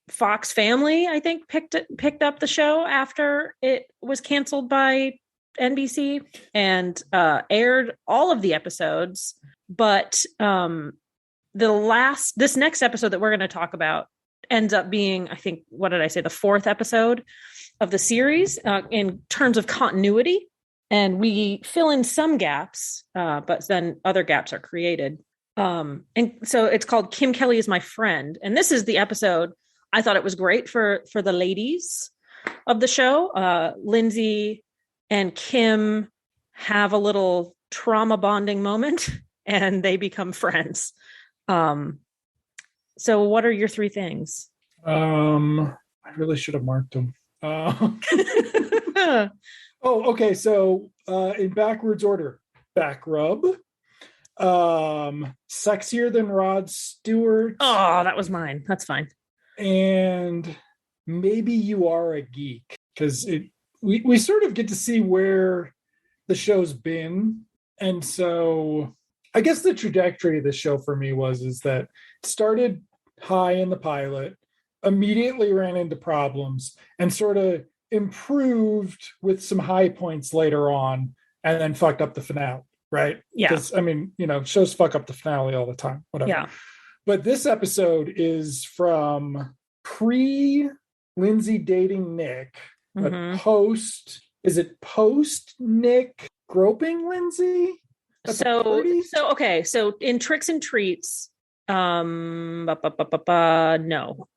Fox Family, I think, picked up the show after it was canceled by NBC and aired all of the episodes. But this next episode that we're going to talk about ends up being, I think, what did I say? The 4th episode of the series in terms of continuity. And we fill in some gaps, but then other gaps are created. And so it's called Kim Kelly is My Friend. And this is the episode. I thought it was great for the ladies of the show. Lindsay and Kim have a little trauma bonding moment and they become friends. So what are your 3 things? I really should have marked them. Oh, okay. So in backwards order, back rub, sexier than Rod Stewart. Oh, that was mine. That's fine. And maybe you are a geek, because we sort of get to see where the show's been. And so I guess the trajectory of the show for me is that it started high in the pilot, immediately ran into problems, and sort of improved with some high points later on, and then fucked up the finale, right? Yeah. Because, shows fuck up the finale all the time, whatever. Yeah. But this episode is from pre-Lindsay dating Nick, but post Is it post Nick groping Lindsay? So in Tricks and Treats, no.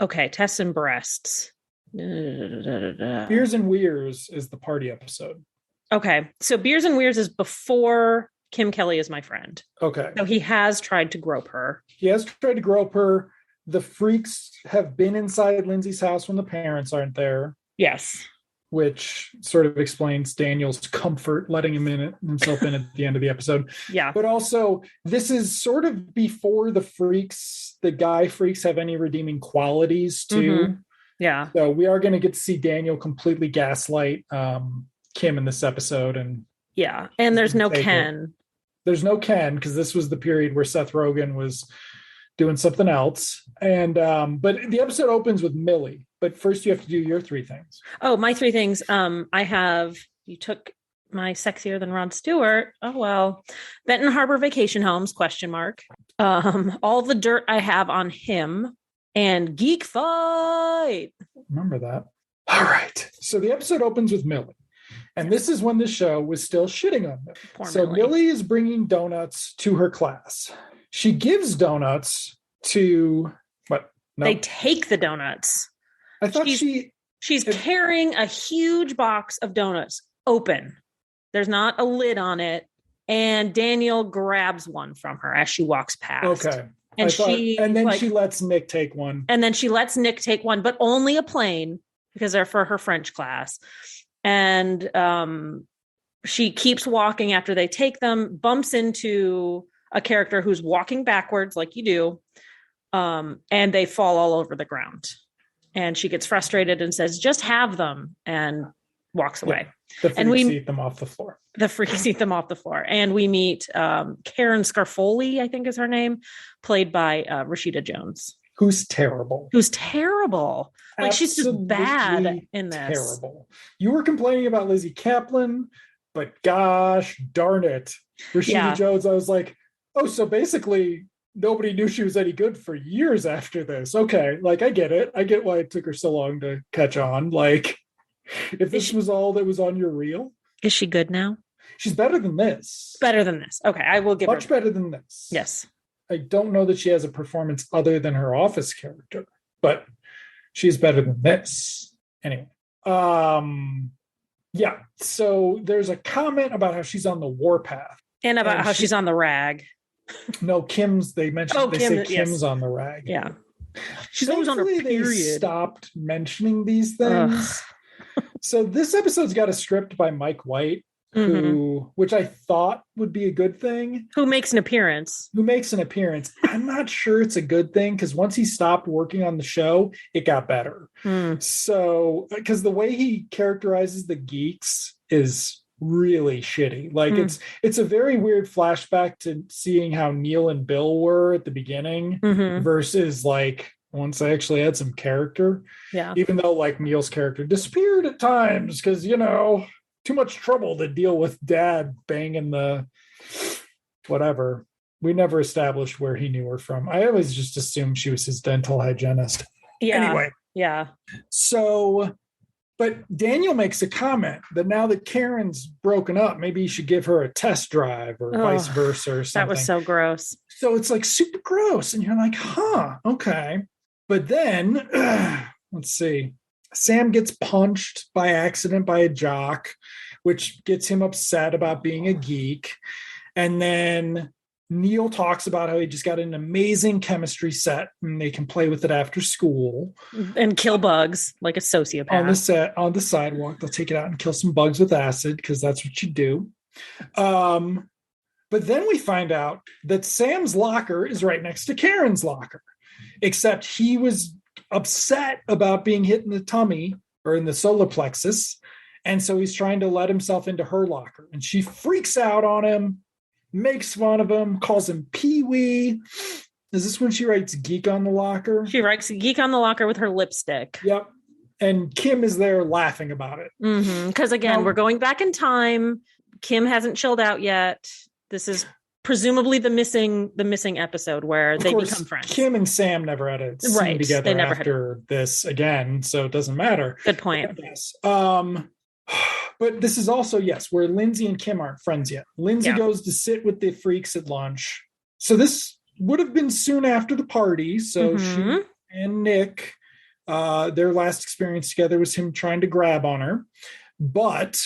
Okay, Tests and Breasts. Beers and Weirs is the party episode. Okay, so Beers and Weirs is before Kim Kelly Is My Friend. Okay. So he has tried to grope her. He has tried to grope her. The freaks have been inside Lindsay's house when the parents aren't there. Yes. Which sort of explains Daniel's comfort letting himself in at the end of the episode. Yeah. But also, this is sort of before the guy freaks have any redeeming qualities too. Mm-hmm. Yeah. So we are going to get to see Daniel completely gaslight Kim in this episode. And there's no Ken. There's no Ken because this was the period where Seth Rogen was doing something else. And but the episode opens with Millie. But first you have to do your 3 things. Oh, my 3 things. You took my sexier than Rod Stewart. Oh, well. Benton Harbor Vacation Homes, ? All the dirt I have on him and Geek Fight. Remember that. All right. So the episode opens with Millie. And this is when the show was still shitting on them. So Millie is bringing donuts to her class. She gives donuts to what? No. They take the donuts. I thought she's carrying a huge box of donuts open. There's not a lid on it. And Daniel grabs one from her as she walks past. Okay. And then she lets Nick take one. And then she lets Nick take one, but only a plain because they're for her French class. And she keeps walking after they take them, bumps into a character who's walking backwards like you do. And they fall all over the ground. And she gets frustrated and says, just have them, and walks away. The freaks eat them off the floor. The freaks eat them off the floor. And we meet Karen Scarfoli, I think is her name, played by Rashida Jones. Who's terrible. Like, she's just bad in this. Terrible. You were complaining about Lizzie Kaplan, but gosh darn it. Rashida Jones, I was like, oh, so basically nobody knew she was any good for years after this. Okay, like, I get it. I get why it took her so long to catch on. Like, if this was all that was on your reel. Is she good now? She's better than this. Okay, I will give much better than this. Yes. I don't know that she has a performance other than her Office character, but she's better than this. Anyway. So there's a comment about how she's on the warpath. And about how she's on the rag. No, they say Kim's on the rag. Yeah. She's always on her period. They stopped mentioning these things. So this episode's got a script by Mike White, which I thought would be a good thing. Who makes an appearance. I'm not sure it's a good thing because once he stopped working on the show, it got better. So, because the way he characterizes the geeks is really shitty. Like it's a very weird flashback to seeing how Neil and Bill were at the beginning versus like once I actually had some character. Yeah. Even though like Neil's character disappeared at times because, too much trouble to deal with dad banging the whatever. We never established where he knew her from. I always just assumed she was his dental hygienist. Yeah. Anyway. Yeah. So, but Daniel makes a comment that now that Karen's broken up, maybe you should give her a test drive or vice versa or something. That was so gross. So it's like super gross. And you're like, okay. But then, let's see. Sam gets punched by accident by a jock, which gets him upset about being a geek. And then Neil talks about how he just got an amazing chemistry set and they can play with it after school. And kill bugs like a sociopath. On the sidewalk, they'll take it out and kill some bugs with acid because that's what you do. But then we find out that Sam's locker is right next to Karen's locker, except he was upset about being hit in the tummy or in the solar plexus. And so he's trying to let himself into her locker. And she freaks out on him, makes fun of him, calls him Pee-wee. Is this when she writes geek on the locker? She writes geek on the locker with her lipstick. Yep. And Kim is there laughing about it. Because again, we're going back in time. Kim hasn't chilled out yet. This is presumably the missing episode where they become friends. Kim and Sam never had a scene together after this again, so it doesn't matter. Good point. Yes. But this is also, yes, where Lindsay and Kim aren't friends yet. Lindsay Yeah. goes to sit with the freaks at lunch. So this would have been soon after the party. So she and Nick, their last experience together was him trying to grab on her. But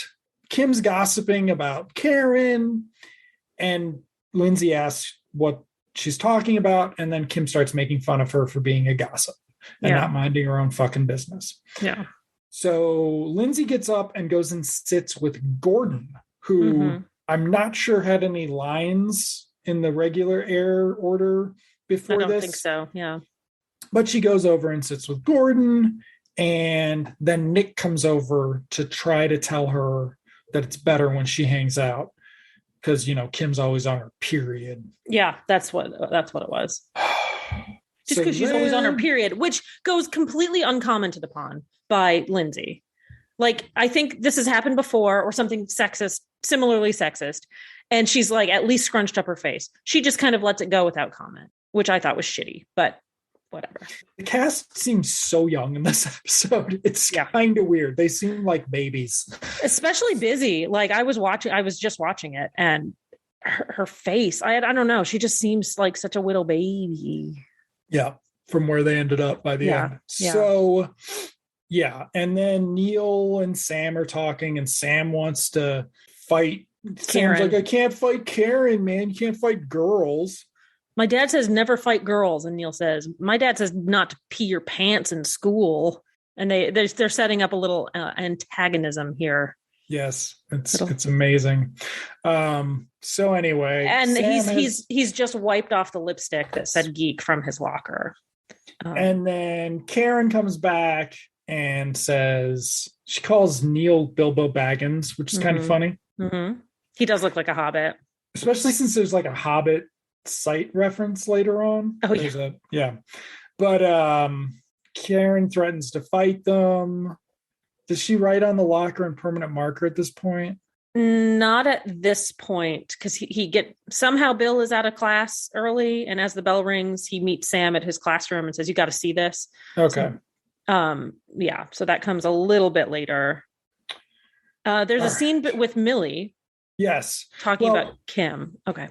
Kim's gossiping about Karen, and Lindsay asks what she's talking about, and then Kim starts making fun of her for being a gossip and not minding her own fucking business. Yeah. So Lindsay gets up and goes and sits with Gordon, who I'm not sure had any lines in the regular air order before this. I don't think so. Yeah. But she goes over and sits with Gordon, and then Nick comes over to try to tell her that it's better when she hangs out because, you know, Kim's always on her period. Yeah, that's what it was. Just because she's always on her period, which goes completely uncommented upon by Lindsay. Like, I think this has happened before, or something sexist, similarly sexist. And she's like, at least scrunched up her face. She just kind of lets it go without comment, which I thought was shitty, but whatever. The cast seems so young in this episode. It's kind of weird. They seem like babies. Especially Busy. Like, I was just watching it, and her face, I don't know. She just seems like such a little baby. Yeah. From where they ended up by the end. Yeah. So, yeah. And then Neil and Sam are talking, and Sam wants to fight Karen. Sam's like, I can't fight Karen, man. You can't fight girls. My dad says never fight girls, and Neil says, my dad says not to pee your pants in school. And they're setting up a little antagonism here. Yes, it's amazing. So anyway, and he's just wiped off the lipstick that said geek from his locker. And then Karen comes back and says, she calls Neil Bilbo Baggins, which is kind of funny. He does look like a hobbit, especially since there's like a Hobbit site reference later on. Oh yeah. But Karen threatens to fight them. Does she write on the locker in permanent marker at this point? Not at this point, because somehow Bill is out of class early, and as the bell rings, he meets Sam at his classroom and says, you got to see this. Okay. So that comes a little bit later. There's a scene with Millie. Yes. Talking about Kim. Okay.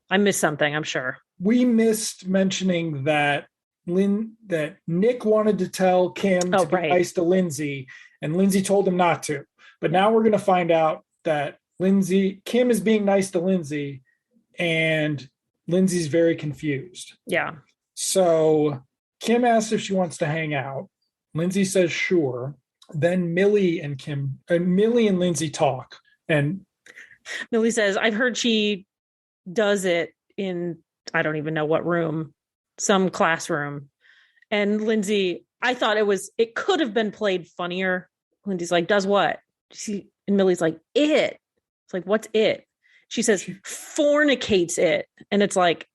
I missed something, I'm sure. We missed mentioning that Nick wanted to tell Kim to be nice to Lindsay, and Lindsay told him not to. But now we're going to find out that Kim is being nice to Lindsay, and Lindsay's very confused. Yeah. So Kim asks if she wants to hang out. Lindsay says sure. Then Millie and Lindsay talk, and Millie says, I've heard she does it in, I don't even know what room, some classroom. And Lindsay, I thought it could have been played funnier. Lindsay's like, does what? And Millie's like, it. It's like, what's it? She says, fornicates it. And it's like,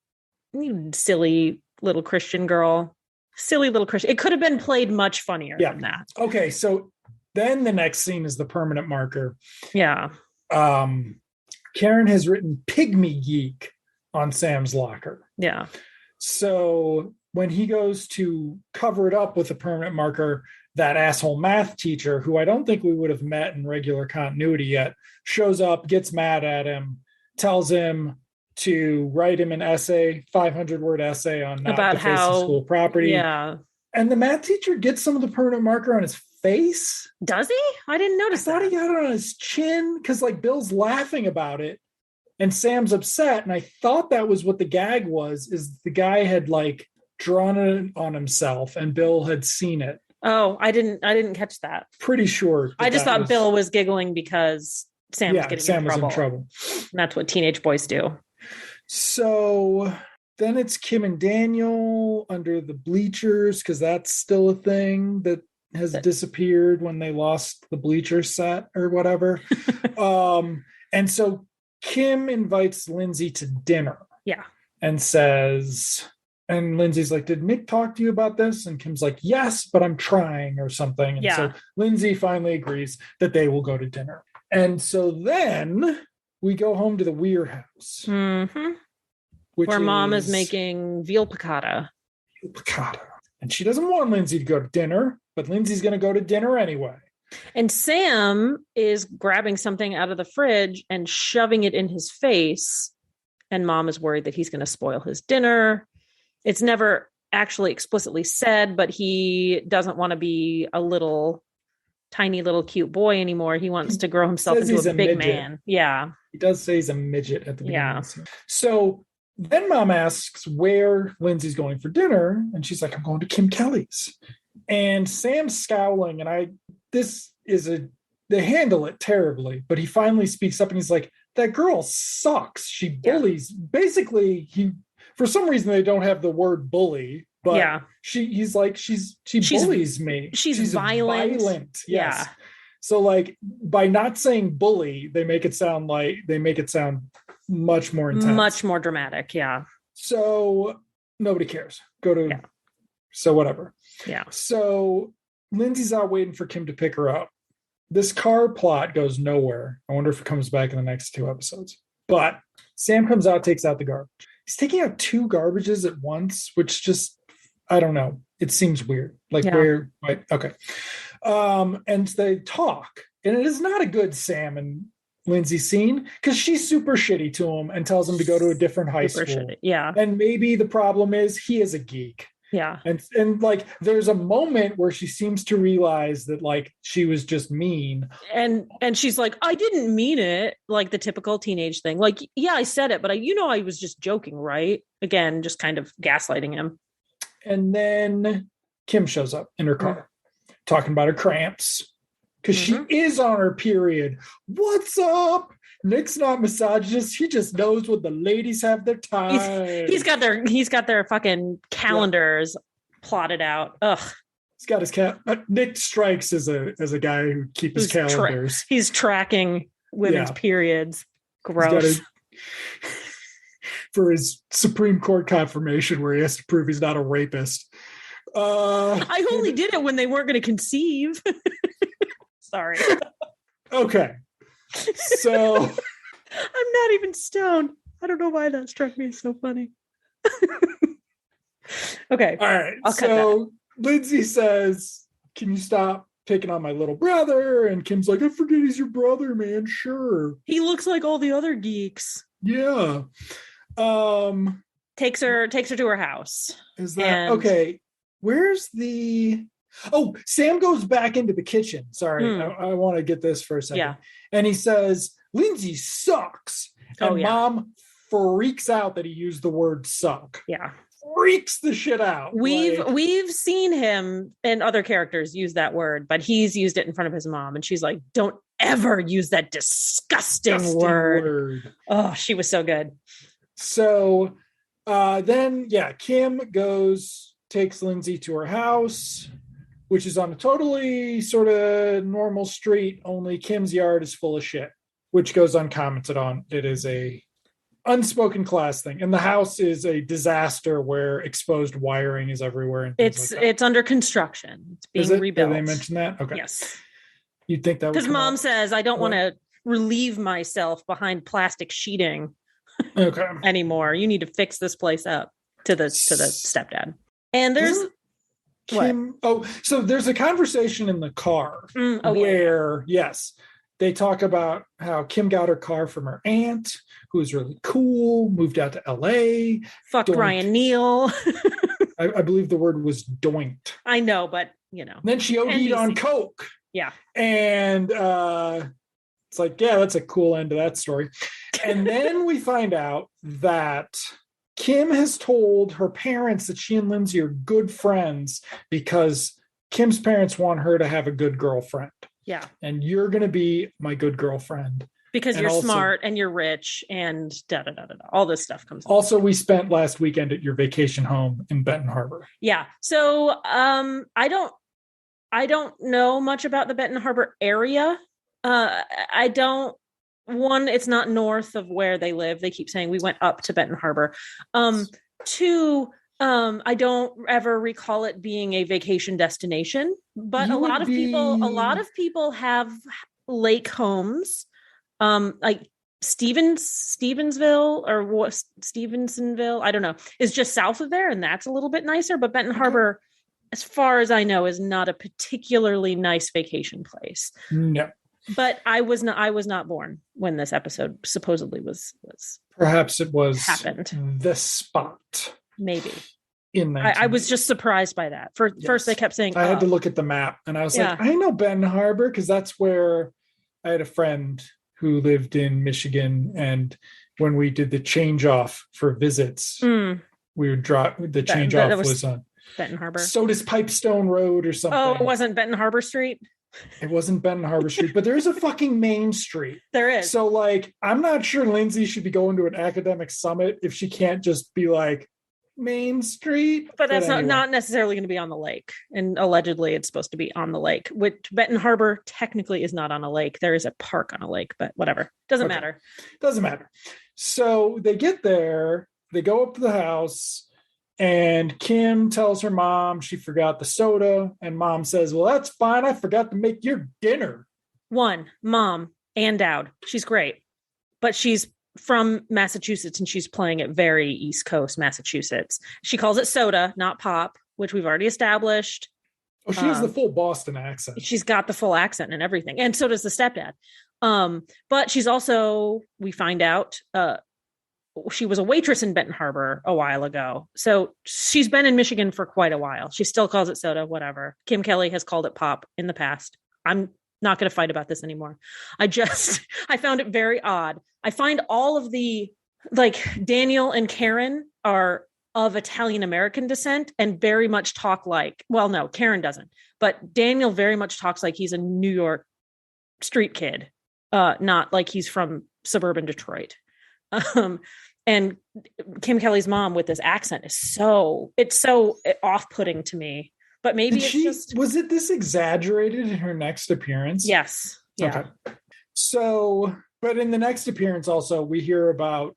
you silly little Christian girl. Silly little Christian. It could have been played much funnier than that. Okay, so then the next scene is the permanent marker. Yeah. Karen has written Pygmy Geek on Sam's locker. Yeah. So when he goes to cover it up with a permanent marker, that asshole math teacher, who I don't think we would have met in regular continuity yet, shows up, gets mad at him, tells him to write him an essay, 500-word essay on not about defacing how school property. Yeah. And the math teacher gets some of the permanent marker on his face. Does he? I didn't notice I thought he got it on his chin because like Bill's laughing about it and Sam's upset. And I thought that was what the gag was, is the guy had like drawn it on himself and Bill had seen it. Oh, I didn't catch that. Pretty sure. I just thought Bill was giggling because Sam was getting in trouble. And that's what teenage boys do. So then it's Kim and Daniel under the bleachers, because that's still a thing that has disappeared when they lost the bleacher set or whatever. And so Kim invites Lindsay to dinner. Yeah. And says, and Lindsay's like, did Nick talk to you about this? And Kim's like, yes, but I'm trying or something. And so Lindsay finally agrees that they will go to dinner. And so then we go home to the Weir house. Mm-hmm. Where mom is making veal piccata. And she doesn't want Lindsay to go to dinner, but Lindsay's going to go to dinner anyway. And Sam is grabbing something out of the fridge and shoving it in his face. And Mom is worried that he's going to spoil his dinner. It's never actually explicitly said, but he doesn't want to be a tiny little cute boy anymore. He wants to grow himself into a big man. Yeah. He does say he's a midget at the beginning. Yeah. So then Mom asks where Lindsay's going for dinner. And she's like, I'm going to Kim Kelly's. And Sam's scowling. And they handle it terribly. But he finally speaks up and he's like, that girl sucks. She bullies. Yeah. Basically, for some reason, they don't have the word bully. But he's like, she bullies me. She's violent. Yes. Yeah. So like by not saying bully, they make it sound much more intense. Much more dramatic. Yeah. So nobody cares. So whatever. Yeah. So Lindsay's out waiting for Kim to pick her up. This car plot goes nowhere. I wonder if it comes back in the next 2 episodes. But Sam comes out, takes out the garbage. He's taking out 2 garbages at once, which just, I don't know. It seems weird. Okay. And they talk. And it is not a good Sam and Lindsay scene because she's super shitty to him and tells him to go to a different high school. Shitty. Yeah. And maybe the problem is he is a geek. Yeah. And like there's a moment where she seems to realize that like she was just mean. And she's like, I didn't mean it, like the typical teenage thing. Like, yeah, I said it, but I was just joking, right? Again, just kind of gaslighting him. And then Kim shows up in her car talking about her cramps because she is on her period. What's up? Nick's not misogynist. He just knows when the ladies have their time. He's got their fucking calendars plotted out. Ugh. He's got his Nick Strikes as a guy who keeps his calendars. He's tracking women's periods. Gross. For his Supreme Court confirmation where he has to prove he's not a rapist. I only did it when they weren't going to conceive. Sorry. Okay. So I'm not even stoned. I don't know why that struck me as so funny. Okay. All right. So Lindsay says, can you stop picking on my little brother? And Kim's like, I forget he's your brother, man. Sure. He looks like all the other geeks. Yeah. Takes her to her house. Is that okay? Where's the Sam goes back into the kitchen. Sorry, I want to get this for a second. Yeah. And he says, Lindsay sucks. And Mom freaks out that he used the word suck. Yeah. Freaks the shit out. We've seen him and other characters use that word, but he's used it in front of his mom. And she's like, don't ever use that disgusting word. Oh, she was so good. So then, Kim takes Lindsay to her house, which is on a totally sort of normal street, only Kim's yard is full of shit, which goes uncommented on. It is a unspoken class thing. And the house is a disaster where exposed wiring is everywhere. And it's under construction. It's being rebuilt. Did they mention that? Okay. Yes. You'd think that would because Mom says, I don't want to relieve myself behind plastic sheeting anymore. You need to fix this place up to the stepdad. And there's Kim. So there's a conversation in the car where they talk about how Kim got her car from her aunt, who's really cool, moved out to LA. Fucked Ryan Neal. I believe the word was doinked. I know, but Then she OD'd on coke. Yeah. And it's like, that's a cool end to that story. And then we find out that Kim has told her parents that she and Lindsay are good friends because Kim's parents want her to have a good girlfriend. Yeah. And you're going to be my good girlfriend. Because you're smart and you're rich and da-da-da-da-da. All this stuff comes up. Also, we spent last weekend at your vacation home in Benton Harbor. Yeah. So I don't know much about the Benton Harbor area. It's not north of where they live. They keep saying we went up to Benton Harbor. Two, I don't ever recall it being a vacation destination, but a lot of people have lake homes, like Stevensville or what Stevensonville, I don't know, is just south of there. And that's a little bit nicer, but Benton Harbor as far as I know, is not a particularly nice vacation place. No. But I was not born when this episode supposedly was Perhaps it was happened. the spot. Maybe. In I was just surprised by that. First, they kept saying, I had to look at the map, and I was Yeah. like, I know Benton Harbor because that's where I had a friend who lived in Michigan, and when we did the change off for visits, we would drop the change off was on Benton Harbor. Sodas Pipestone Road or something. Oh, it wasn't Benton Harbor Street? It wasn't Benton Harbor Street, but there's a fucking main street. There is. So, like, I'm not sure Lindsay should be going to an academic summit if she can't just be like, Main Street. But that's not necessarily going to be on the lake. And allegedly it's supposed to be on the lake, which Benton Harbor technically is not on a lake. There is a park on a lake, but whatever. Doesn't matter. Doesn't matter. So they get there, they go up to the house, and Kim tells her mom she forgot the soda. And mom says, well, that's fine. I forgot to make your dinner. Mom and dad. She's great. But she's from Massachusetts, and she's playing it very East Coast Massachusetts. She calls it soda, not pop, which we've already established. Oh, she has the full Boston accent. She's got the full accent and everything, and so does the stepdad. But she's also, we find out, she was a waitress in Benton Harbor a while ago, so she's been in Michigan for quite a while. She still calls it soda, whatever. Kim Kelly has called it pop in the past. I'm not going to fight about this anymore. I found it very odd. I find all of the, like, Daniel and Karen are of Italian-American descent and very much talk like, well, no, Karen doesn't, but Daniel very much talks like he's a New York street kid, not like he's from suburban Detroit. And Kim Kelly's mom with this accent is so off-putting to me. But maybe was it this exaggerated in her next appearance? Yes. Yeah. Okay. So, but in the next appearance also, we hear about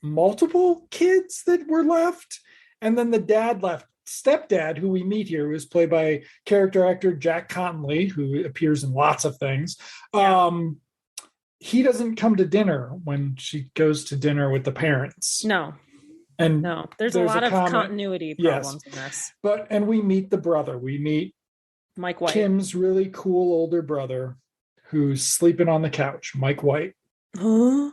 multiple kids that were left. And then the dad left. Stepdad, who we meet here, who is played by character actor Jack Conley, who appears in lots of things. Yeah. He doesn't come to dinner when she goes to dinner with the parents. No. And there's a lot of continuity problems in this. And we meet the brother. We meet Mike White, Kim's really cool older brother, who's sleeping on the couch, Mike White. Huh?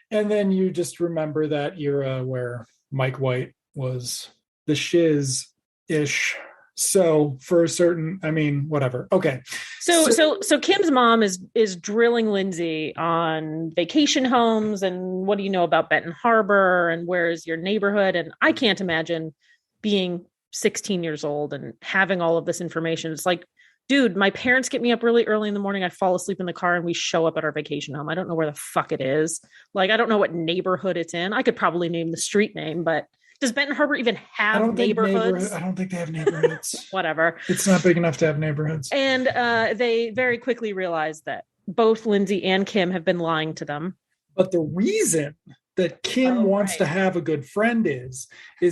And then you just remember that era where Mike White was the shiz-ish. So for a certain, I mean, whatever. Okay. So Kim's mom is drilling Lindsay on vacation homes and what do you know about Benton Harbor and where is your neighborhood? And I can't imagine being 16 years old and having all of this information. It's like, dude, my parents get me up really early in the morning. I fall asleep in the car and we show up at our vacation home. I don't know where the fuck it is. Like, I don't know what neighborhood it's in. I could probably name the street name, but does Benton Harbor even have neighborhoods? I don't think they have neighborhoods. Whatever. It's not big enough to have neighborhoods. And they very quickly realize that both Lindsay and Kim have been lying to them. But the reason that Kim wants to have a good friend is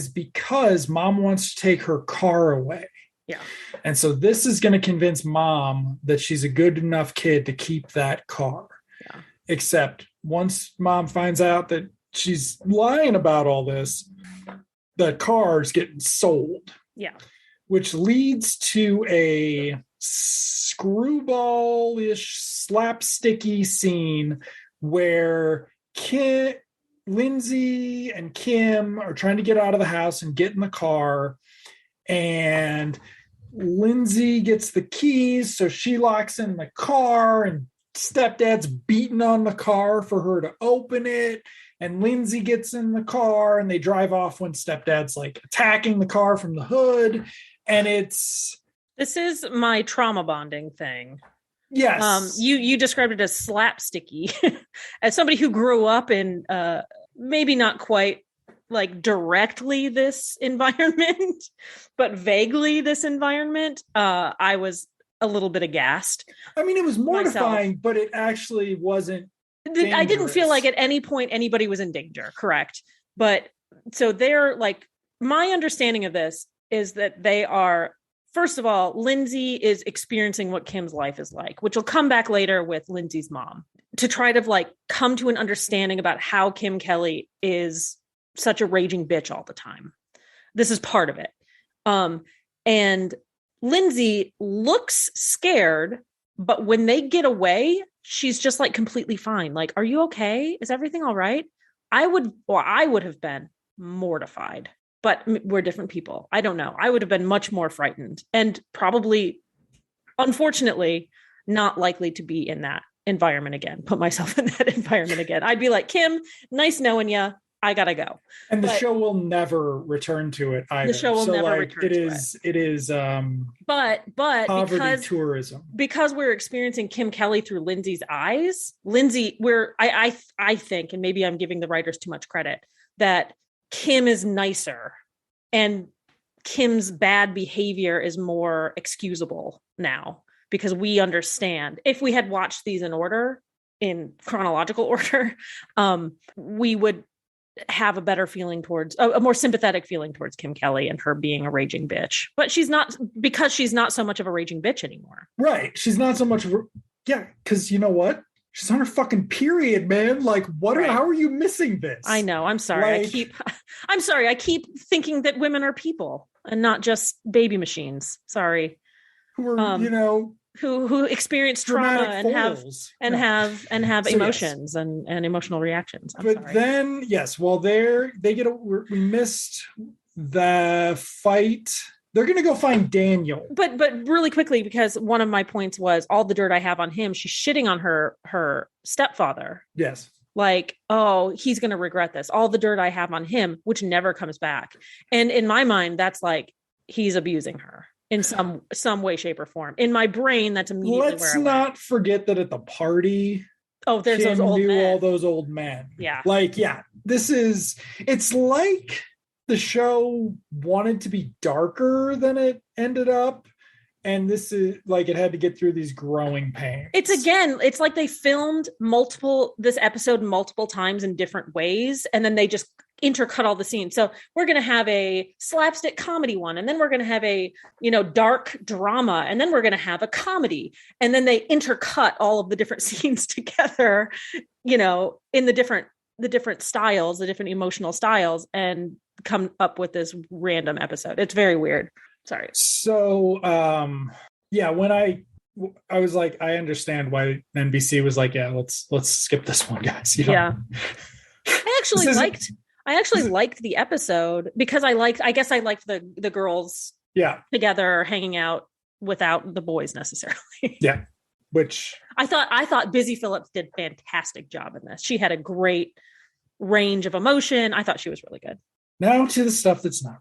because mom wants to take her car away. Yeah. And so this is going to convince mom that she's a good enough kid to keep that car. Yeah. Except once mom finds out that she's lying about all this, the car's getting sold. Yeah. Which leads to a screwball-ish, slapsticky scene where Lindsay and Kim are trying to get out of the house and get in the car. And Lindsay gets the keys, so she locks in the car, and stepdad's beating on the car for her to open it. And Lindsay gets in the car and they drive off when stepdad's like attacking the car from the hood. And this is my trauma bonding thing. Yes. You described it as slapsticky. As somebody who grew up in maybe not quite like directly this environment, but vaguely this environment, I was a little bit aghast. I mean, it was mortifying, but it actually wasn't dangerous. I didn't feel like at any point anybody was in danger, correct? But so they're like, my understanding of this is that they are, first of all, Lindsay is experiencing what Kim's life is like, which will come back later with Lindsay's mom, to try to like come to an understanding about how Kim Kelly is such a raging bitch all the time. This is part of it. And Lindsay looks scared, but when they get away, she's just like completely fine. Like, are you okay? Is everything all right? I would have been mortified, but we're different people. I don't know. I would have been much more frightened and probably, unfortunately, not likely to be in that environment again, put myself in that environment again. I'd be like, Kim, nice knowing you. I gotta go. And the show will never return to it either. The show will never return to it. It is but poverty tourism. Because we're experiencing Kim Kelly through Lindsay's eyes, I think, and maybe I'm giving the writers too much credit, that Kim is nicer and Kim's bad behavior is more excusable now because we understand. If we had watched these in chronological order, we would have a better feeling towards a more sympathetic feeling towards Kim Kelly and her being a raging bitch. But she's not, because she's not so much of a raging bitch anymore. Right. She's not so much of because you know what? She's on her fucking period, man. Like, how are you missing this? I know. I'm sorry. I'm sorry. I keep thinking that women are people and not just baby machines. Sorry. Who are, who experience trauma and have so, emotions and emotional reactions. Then, yes, well, we missed the fight. They're going to go find Daniel. But really quickly, because one of my points was all the dirt I have on him. She's shitting on her stepfather. Yes. Like, oh, he's going to regret this. All the dirt I have on him, which never comes back. And in my mind, that's like, he's abusing her in some way, shape, or form. In my brain, that's immediately Let's not forget that at the party, there's Kim those old men. all those old men. Yeah. Like, yeah, it's like the show wanted to be darker than it ended up. And this is like, it had to get through these growing pains. It's like they filmed this episode multiple times in different ways. And then they just intercut all the scenes. So we're going to have a slapstick comedy one. And then we're going to have a, dark drama. And then we're going to have a comedy. And then they intercut all of the different scenes together, in the different styles, the different emotional styles, and come up with this random episode. It's very weird. Sorry. So, when I was like, I understand why NBC was like, yeah, let's skip this one, guys. Yeah. I actually liked the episode because I guess I liked the girls together hanging out without the boys necessarily. Yeah. Which I thought Busy Phillips did a fantastic job in this. She had a great range of emotion. I thought she was really good. Now to the stuff that's not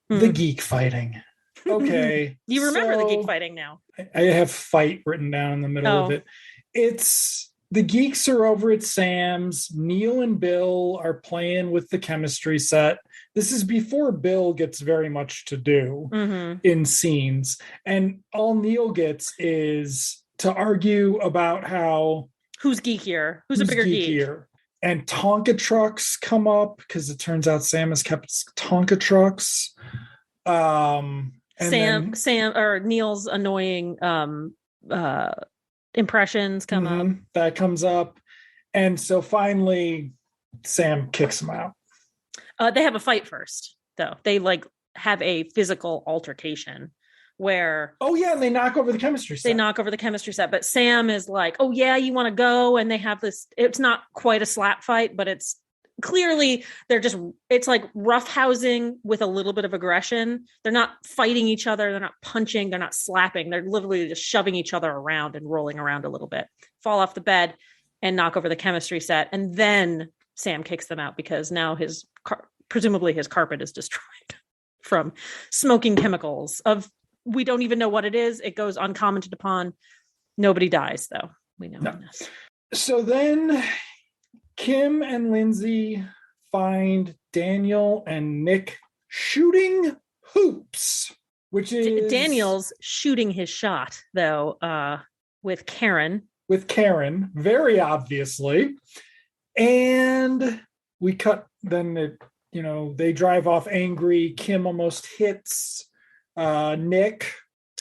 really good. The geek fighting. Okay. You remember the geek fighting now. I have fight written down in the middle of it. It's the geeks are over at Sam's. Neil and Bill are playing with the chemistry set. This is before Bill gets very much to do in scenes. And all Neil gets is to argue about who's geekier, who's a bigger geek. And Tonka trucks come up because it turns out Sam has kept Tonka trucks. Sam or Neil's annoying impressions come up. That comes up. And so finally Sam kicks him out. They have a fight first, though. They have a physical altercation where and they knock over the chemistry set. But Sam is like, oh yeah, you want to go? And they have this, it's not quite a slap fight, but it's clearly it's like roughhousing with a little bit of aggression. They're not fighting each other, they're not punching, they're not slapping, they're literally just shoving each other around and rolling around a little bit, fall off the bed and knock over the chemistry set. And then Sam kicks them out because now presumably his carpet is destroyed from smoking chemicals we don't even know what it is. It goes uncommented upon. Nobody dies, though. We know. No. So then Kim and Lindsay find Daniel and Nick shooting hoops, which is Daniel's shooting his shot, though, with Karen. Very obviously. And we cut, then they drive off angry. Kim almost hits Nick.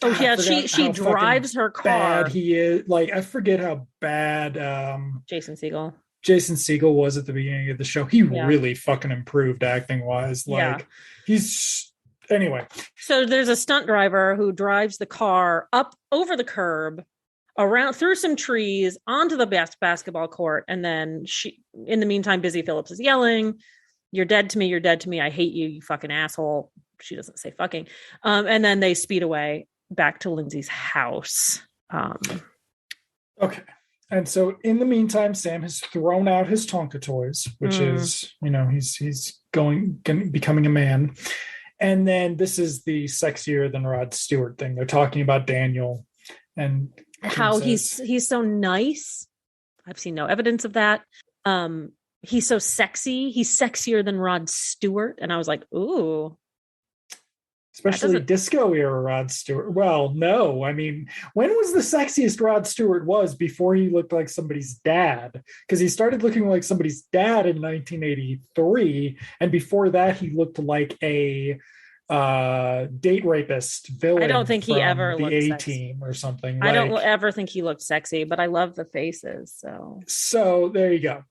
Oh yeah, she drives her car. Bad he is. Like, I forget how bad Jason Segel was at the beginning of the show. He really fucking improved acting wise. Like, he's Anyway. So there's a stunt driver who drives the car up over the curb, around through some trees, onto the basketball court, and then in the meantime, Busy Phillips is yelling, "You're dead to me, you're dead to me, I hate you, you fucking asshole." She doesn't say fucking. And then they speed away back to Lindsay's house. Okay. And so in the meantime, Sam has thrown out his Tonka toys, which is, he's becoming a man. And then this is the sexier than Rod Stewart thing. They're talking about Daniel and how he's so nice. I've seen no evidence of that. He's so sexy. He's sexier than Rod Stewart. And I was like, ooh. Especially disco era Rod Stewart. Well, no. I mean, when was the sexiest Rod Stewart was before he looked like somebody's dad? Because he started looking like somebody's dad in 1983. And before that, he looked like a date rapist villain. I don't think he ever the looked A-Team or something. I don't ever think he looked sexy, but I love the faces. So there you go.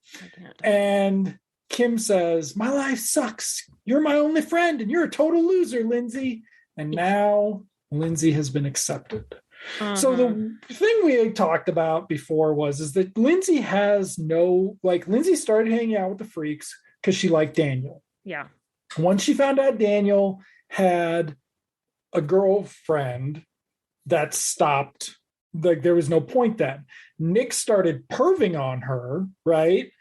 And Kim says, "My life sucks. You're my only friend, and you're a total loser, Lindsay." And now Lindsay has been accepted. So the thing we had talked about before is that Lindsay has Lindsay started hanging out with the freaks because she liked Daniel. Yeah. Once she found out Daniel had a girlfriend, that stopped. Like, there was no point then. Nick started perving on her, right?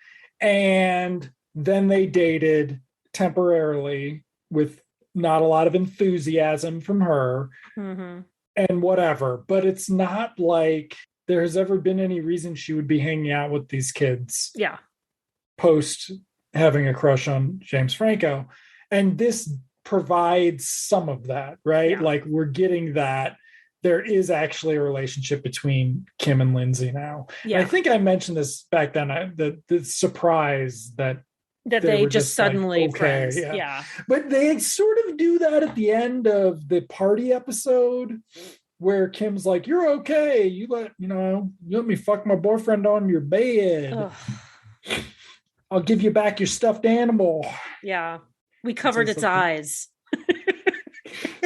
And then they dated temporarily with not a lot of enthusiasm from her and whatever. But it's not like there has ever been any reason she would be hanging out with these kids. Yeah. Post having a crush on James Franco. And this provides some of that, right? Yeah. Like, we're getting that there is actually a relationship between Kim and Lindsay now. Yeah. And I think I mentioned this back then, the surprise that they just suddenly like, okay, friends. Yeah. But they sort of do that at the end of the party episode where Kim's like, "You're okay. You let me fuck my boyfriend on your bed. Ugh. I'll give you back your stuffed animal." Yeah. We covered its eyes.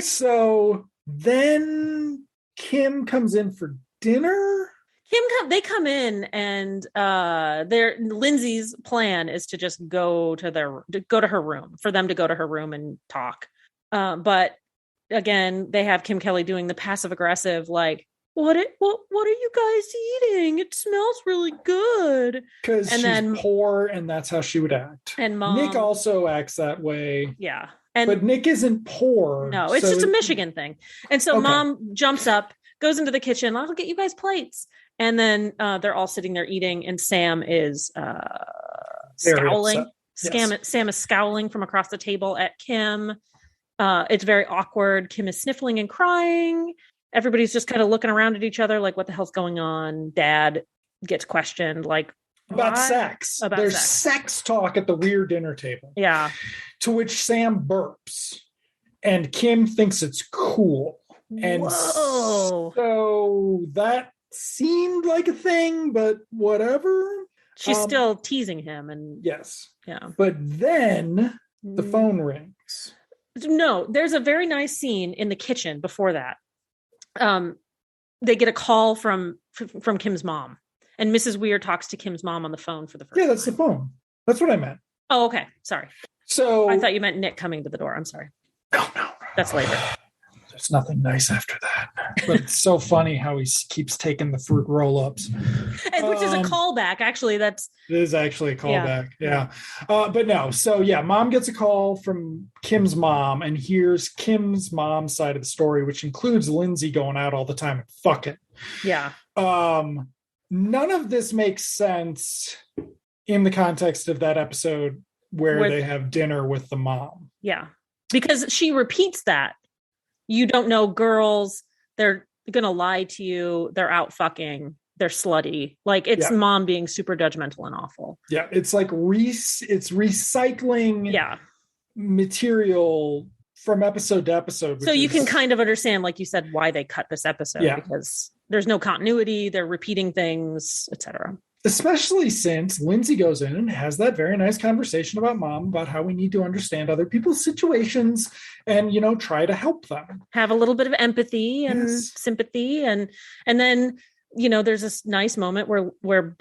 So then Kim comes in for dinner. They come in, and Lindsay's plan is to just go to her room, for them to go to her room and talk. But again, they have Kim Kelly doing the passive aggressive, like, what are you guys eating? It smells really good. Because she's poor, and that's how she would act. And Nick also acts that way. Yeah. But Nick isn't poor. No, it's just a Michigan thing. And so Mom jumps up, goes into the kitchen. "I'll get you guys plates." And then they're all sitting there eating, and Sam is scowling. Yes. Sam is scowling from across the table at Kim. It's very awkward. Kim is sniffling and crying. Everybody's just kind of looking around at each other like, what the hell's going on? Dad gets questioned, like, about sex. There's sex talk at the weird dinner table. Yeah. To which Sam burps, and Kim thinks it's cool. And so that seemed like a thing, but whatever. She's still teasing him. And yes. Yeah. But then the phone rings. No, there's a very nice scene in the kitchen before that. They get a call from Kim's mom, and Mrs. Weir talks to Kim's mom on the phone for the first time. Yeah, that's the phone. That's what I meant. Oh, okay. Sorry. So I thought you meant Nick coming to the door. I'm sorry. No. That's later. There's nothing nice after that. But it's so funny how he keeps taking the fruit roll-ups. Which is a callback. Actually, it is actually a callback. Yeah. But no. So yeah, Mom gets a call from Kim's mom, and here's Kim's mom's side of the story, which includes Lindsay going out all the time and fucking. Yeah. None of this makes sense in the context of that episode where they have dinner with the mom. Yeah. Because she repeats that. You don't know girls. They're going to lie to you. They're out fucking. They're slutty. Like, it's Mom being super judgmental and awful. Yeah. It's like it's recycling material from episode to episode. So you can kind of understand, like you said, why they cut this episode, because there's no continuity. They're repeating things, etc. especially since Lindsay goes in and has that very nice conversation about mom, about how we need to understand other people's situations and, try to help them. Have a little bit of empathy and Yes. sympathy. And then, there's this nice moment where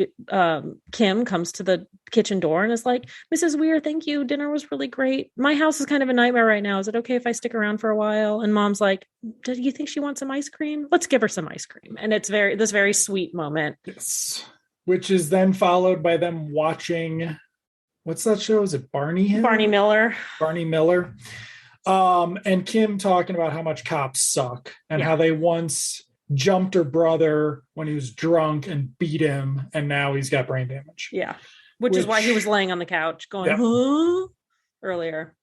Kim comes to the kitchen door and is like, Mrs. Weir, thank you. Dinner was really great. My house is kind of a nightmare right now. Is it okay if I stick around for a while? And mom's like, do you think she wants some ice cream? Let's give her some ice cream. And it's this very sweet moment. Yes. Which is then followed by them watching, what's that show? Is it Barney Hill? Barney Miller. Barney Miller. And Kim talking about how much cops suck and how they once jumped her brother when he was drunk and beat him, and now he's got brain damage. Yeah. Which is why he was laying on the couch going, huh? Earlier.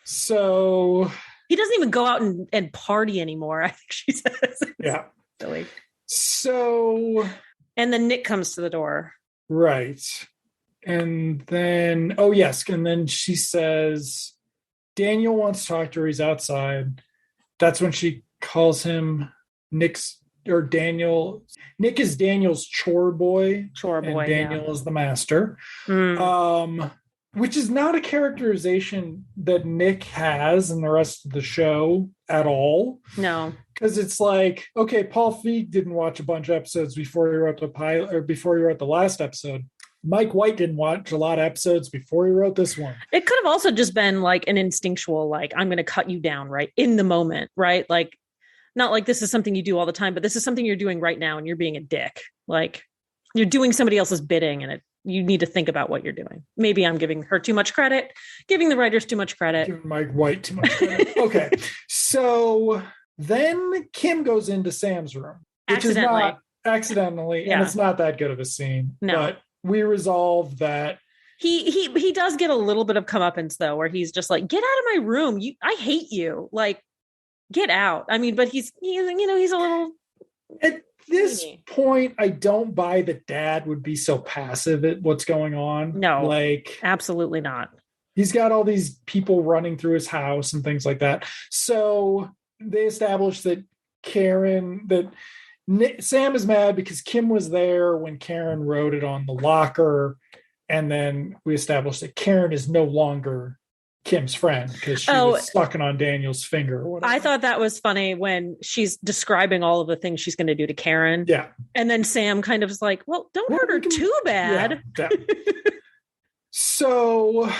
So he doesn't even go out and party anymore, I think she says. Yeah. Silly. So and then Nick comes to the door. Right. And then, oh yes, and then she says Daniel wants to talk to her, he's outside. That's when she calls him Daniel. Nick is Daniel's chore boy. And Daniel is the master. Which is not a characterization that Nick has in the rest of the show at all. No. Because it's like, okay, Paul Feig didn't watch a bunch of episodes before he wrote the pilot, or before he wrote the last episode. Mike White didn't watch a lot of episodes before he wrote this one. It could have also just been like an instinctual, like, I'm going to cut you down right in the moment, right? Like, not like this is something you do all the time, but this is something you're doing right now and you're being a dick. Like, you're doing somebody else's bidding and you need to think about what you're doing. Maybe I'm giving her too much credit, giving the writers too much credit. Giving Mike White too much credit. Okay. So then Kim goes into Sam's room. Which is not accidentally, and it's not that good of a scene. No. But we resolve that. He does get a little bit of comeuppance though, where he's just like, get out of my room. I hate you. Like, get out. I mean, but he's a little. At this point, I don't buy that dad would be so passive at what's going on. No, like, absolutely not. He's got all these people running through his house and things like that. So they established that Sam is mad because Kim was there when Karen wrote it on the locker. And then we established that Karen is no longer Kim's friend because she was sucking on Daniel's finger or whatever. I thought that was funny when she's describing all of the things she's going to do to Karen. Yeah. And then Sam kind of is like, well, don't hurt her too bad. Yeah. So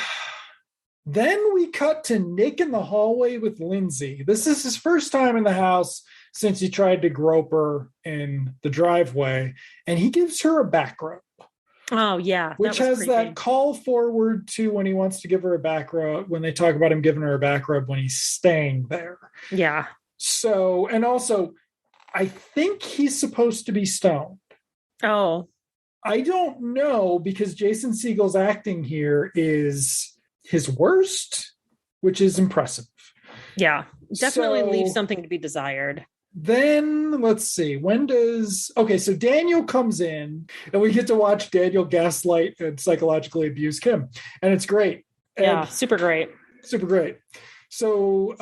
then we cut to Nick in the hallway with Lindsay. This is his first time in the house since he tried to grope her in the driveway. And he gives her a back rub. Oh, yeah. Which has creepy. That call forward to when he wants to give her a back rub, when they talk about him giving her a back rub when he's staying there. Yeah. So, and also, I think he's supposed to be stoned. Oh. I don't know, because Jason Segel's acting here is his worst, which is impressive. Yeah. Definitely leaves something to be desired. Then let's see, so Daniel comes in and we get to watch Daniel gaslight and psychologically abuse Kim, and it's great. Super great. So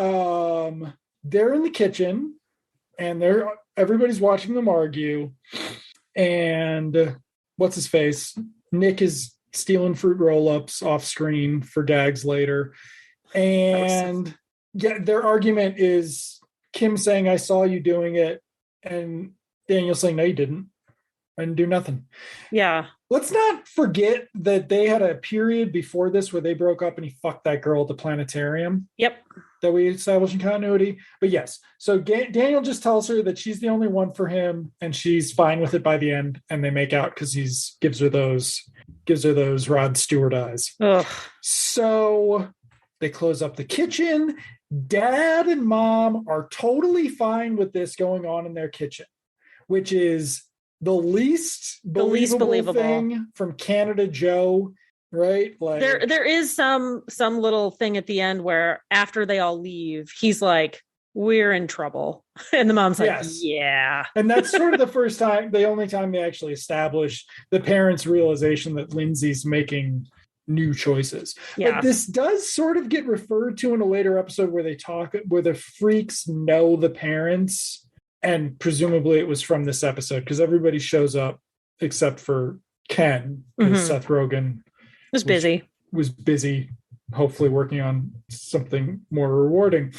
they're in the kitchen and everybody's watching them argue, and what's his face, Nick is stealing fruit roll-ups off screen for gags later, and their argument is Kim saying, I saw you doing it, and Daniel saying, no, you didn't. I didn't do nothing. Yeah. Let's not forget that they had a period before this where they broke up and he fucked that girl at the planetarium. Yep. That we established in continuity. But yes, so Daniel just tells her that she's the only one for him, and she's fine with it by the end, and they make out because he gives her those Rod Stewart eyes. Ugh. So they close up the kitchen. Dad and mom are totally fine with this going on in their kitchen, which is the least believable thing from Canada Joe, right? Like, there is some little thing at the end where after they all leave, he's like, we're in trouble. And the mom's like, yeah. And that's sort of the only time they actually establish the parents' realization that Lindsay's making new choices. Yeah. But this does sort of get referred to in a later episode where the freaks know the parents, and presumably it was from this episode because everybody shows up except for Ken, because Seth Rogen was busy, hopefully working on something more rewarding,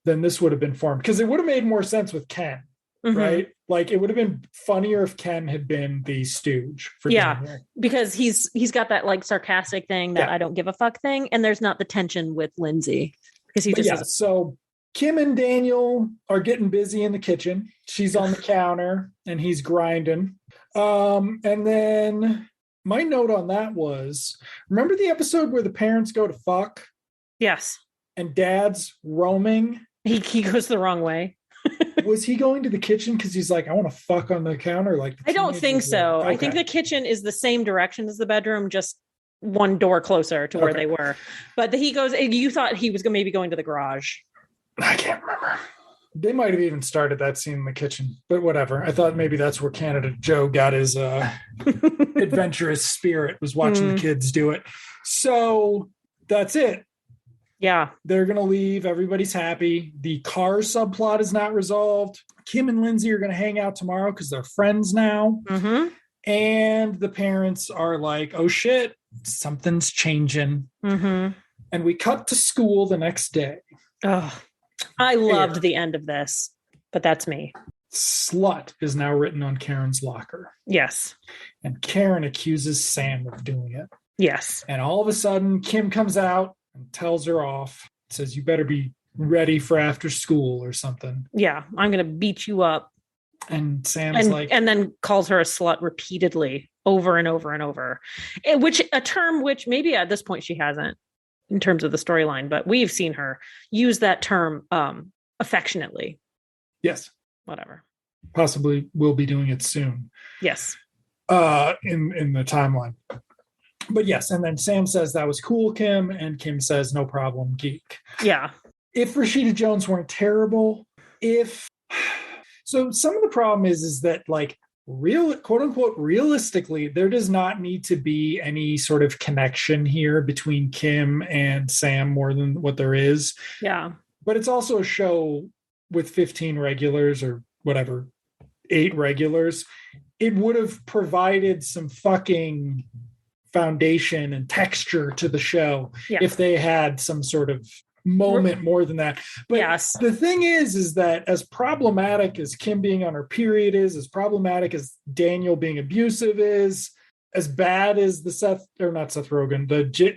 then this would have been formed. Because it would have made more sense with Ken, right? Like it would have been funnier if Ken had been the stooge for Daniel. Because he's got that like sarcastic thing, that I don't give a fuck thing, and there's not the tension with Lindsay because he So Kim and Daniel are getting busy in the kitchen. She's on the counter and he's grinding. And then my note on that was, remember the episode where the parents go to fuck? Yes. And dad's roaming? He goes the wrong way. Was he going to the kitchen because he's like, I want to fuck on the counter? Like, I don't think so. Okay. I think the kitchen is the same direction as the bedroom, just one door closer to where they were. But he goes, you thought he was maybe going to the garage. I can't remember. They might have even started that scene in the kitchen, but whatever. I thought maybe that's where Canada Joe got his adventurous spirit, was watching the kids do it. So that's it. Yeah. They're going to leave. Everybody's happy. The car subplot is not resolved. Kim and Lindsay are going to hang out tomorrow because they're friends now. And the parents are like, oh shit, something's changing. And we cut to school the next day. Oh, I loved the end of this, but that's me. Slut is now written on Karen's locker. Yes. And Karen accuses Sam of doing it. Yes. And all of a sudden, Kim comes out and tells her off, says, you better be ready for after school or something. Yeah, I'm going to beat you up. And Sam's and then calls her a slut repeatedly over and over and over, a term which maybe at this point she hasn't in terms of the storyline, but we've seen her use that term affectionately. Yes. Whatever. Possibly will be doing it soon. Yes. In the timeline. But yes, and then Sam says that was cool, Kim, and Kim says no problem, geek. Yeah. If Rashida Jones weren't terrible, so some of the problem is that like real, quote unquote, realistically, there does not need to be any sort of connection here between Kim and Sam more than what there is. Yeah. But it's also a show with 15 regulars or whatever, 8 regulars. It would have provided some fucking foundation and texture to the show if they had some sort of moment more than that. But the thing is that as problematic as Kim being on her period is, as problematic as Daniel being abusive is, as bad as the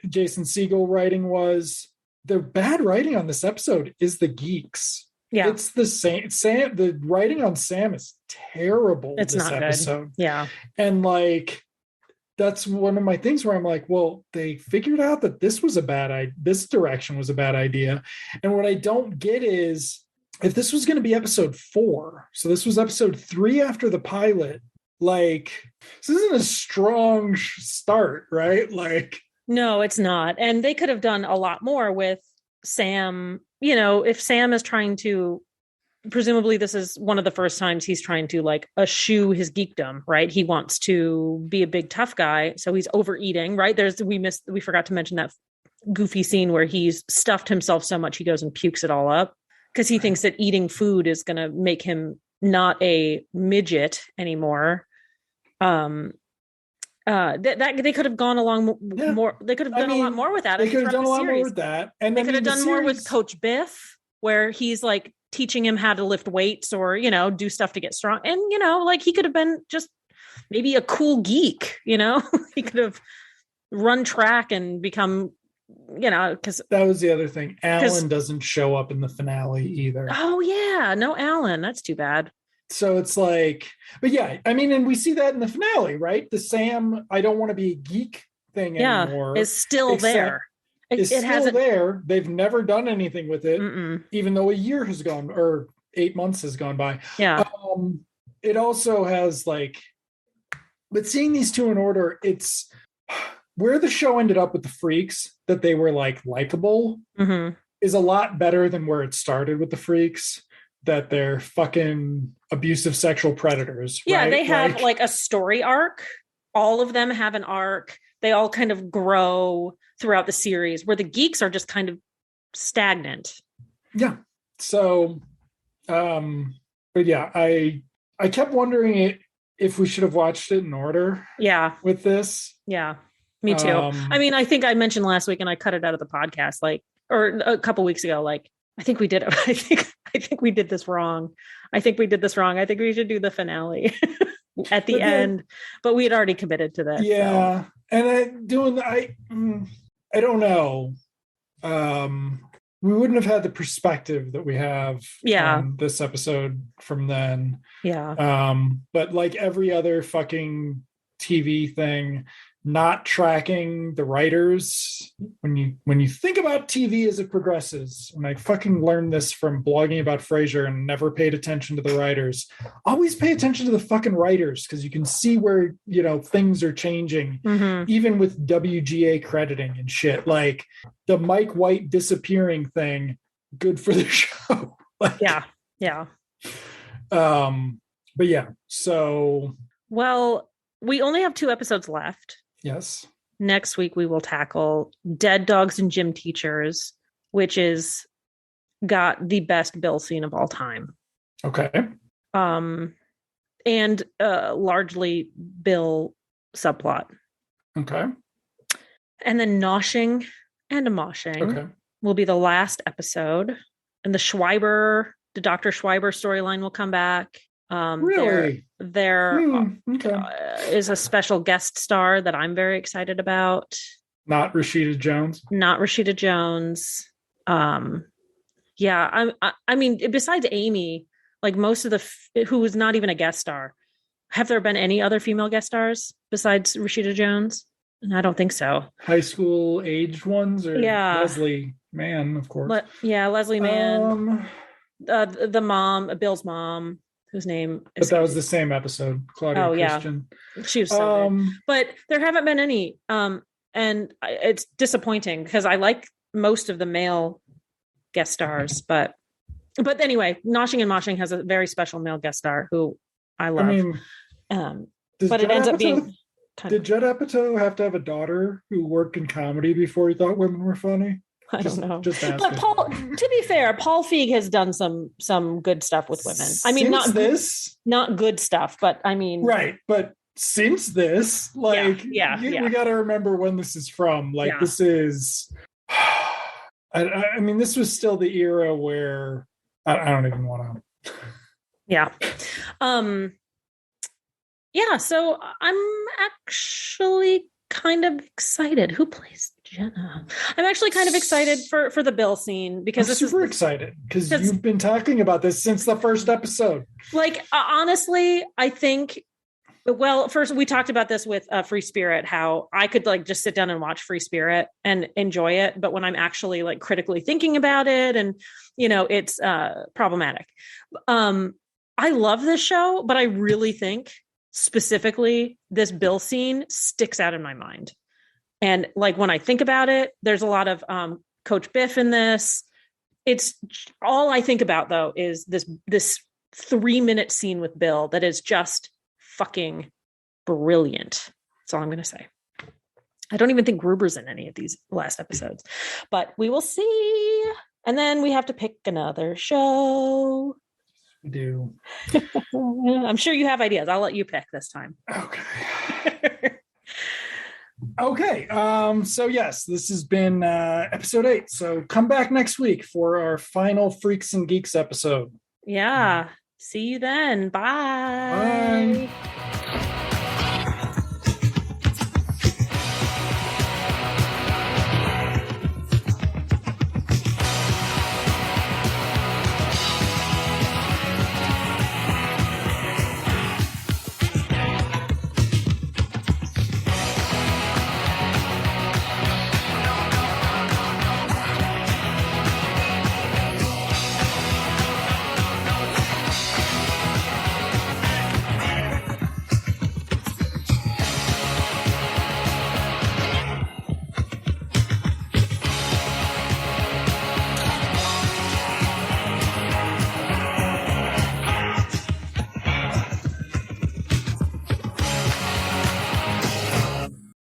Jason Segel writing was, the bad writing on this episode is the geeks. Yeah. It's the same. Sam, the writing on Sam is terrible. It's this not episode. Good. Yeah. And like, that's one of my things where I'm like, well, they figured out that this direction was a bad idea. And what I don't get is, if this was going to be episode 4, so this was episode 3 after the pilot, like, this isn't a strong start, right? Like, no, it's not. And they could have done a lot more with Sam. You know, if Sam is trying to, presumably this is one of the first times he's trying to like eschew his geekdom, right? He wants to be a big tough guy, so he's overeating, right? We forgot to mention that goofy scene where he's stuffed himself so much he goes and pukes it all up because he thinks that eating food is going to make him not a midget anymore. That they could have gone along more. They could have done a lot more with that. They could have done a lot more with that, and they could have done more with Coach Biff, where he's like teaching him how to lift weights or, you know, do stuff to get strong. And, you know, like he could have been just maybe a cool geek, you know, he could have run track and become, you know, because that was the other thing. Alan doesn't show up in the finale either. Oh yeah. No, Alan. That's too bad. So it's like, but yeah, I mean, and we see that in the finale, right? The Sam, I don't want to be a geek thing anymore. Is still there. It still there. They've never done anything with it, even though a year has gone or 8 months has gone by. Yeah. It also has like, but seeing these two in order, it's where the show ended up with the freaks, that they were like likable, is a lot better than where it started with the freaks, that they're fucking abusive sexual predators. Yeah, right? They have like a story arc. All of them have an arc. They all kind of grow throughout the series, where the geeks are just kind of stagnant. Yeah. So, but yeah, I kept wondering if we should have watched it in order. Yeah. With this. Yeah. Me too. I mean, I think I mentioned last week and I cut it out of the podcast, or a couple weeks ago, I think we did it. I think we did this wrong. I think we should do the finale at the end, but we had already committed to that. Yeah. So. And I don't know. We wouldn't have had the perspective that we have on this episode from then. Yeah. But like every other fucking TV thing, not tracking the writers when you think about TV as it progresses, and I fucking learned this from blogging about Frasier and never paid attention to the writers. Always pay attention to the fucking writers, because you can see where things are changing, even with WGA crediting and shit. Like the Mike White disappearing thing, good for the show. Yeah. But yeah, so we only have 2 episodes left. Yes. Next week, we will tackle Dead Dogs and Gym Teachers, which is got the best Bill scene of all time. Okay. And largely Bill subplot. Okay. And then Noshing and Moshing will be the last episode. And the Dr. Schreiber storyline will come back. Really? There is a special guest star that I'm very excited about. Not Rashida Jones. Yeah, I mean, besides Amy, like most of who was not even a guest star. Have there been any other female guest stars besides Rashida Jones? I don't think so. High school age ones, or Leslie Mann, of course. Leslie Mann. The mom, Bill's mom. Whose name is... But that was the same episode, Claudia Christian. She was so good. But there haven't been any. And it's disappointing because I like most of the male guest stars. But anyway, Noshing and Moshing has a very special male guest star who I love. I mean, but it ends up being... Did Judd Apatow have to have a daughter who worked in comedy before he thought women were funny? I don't know. Just asking. But to be fair, Paul Feig has done some good stuff with women. I mean, not good stuff, but I mean, right. But since this, we got to remember when this is from. This is. I mean, this was still the era where I don't even want to. Yeah. Yeah. So I'm actually kind of excited. Who plays Jenna? I'm actually kind of excited for the Bill scene because I'm super excited because you've been talking about this since the first episode. Honestly, I think. Well, first we talked about this with Free Spirit, how I could just sit down and watch Free Spirit and enjoy it, but when I'm actually critically thinking about it, and it's problematic. I love this show, but I really think specifically this Bill scene sticks out in my mind. And when I think about it, there's a lot of Coach Biff in this. It's all I think about though is this 3-minute scene with Bill that is just fucking brilliant. That's all I'm going to say. I don't even think Gruber's in any of these last episodes, but we will see. And then we have to pick another show. We do. I'm sure you have ideas. I'll let you pick this time. Okay. Okay. So yes, this has been episode 8. So come back next week for our final Freaks and Geeks episode. Yeah. See you then. Bye. Bye.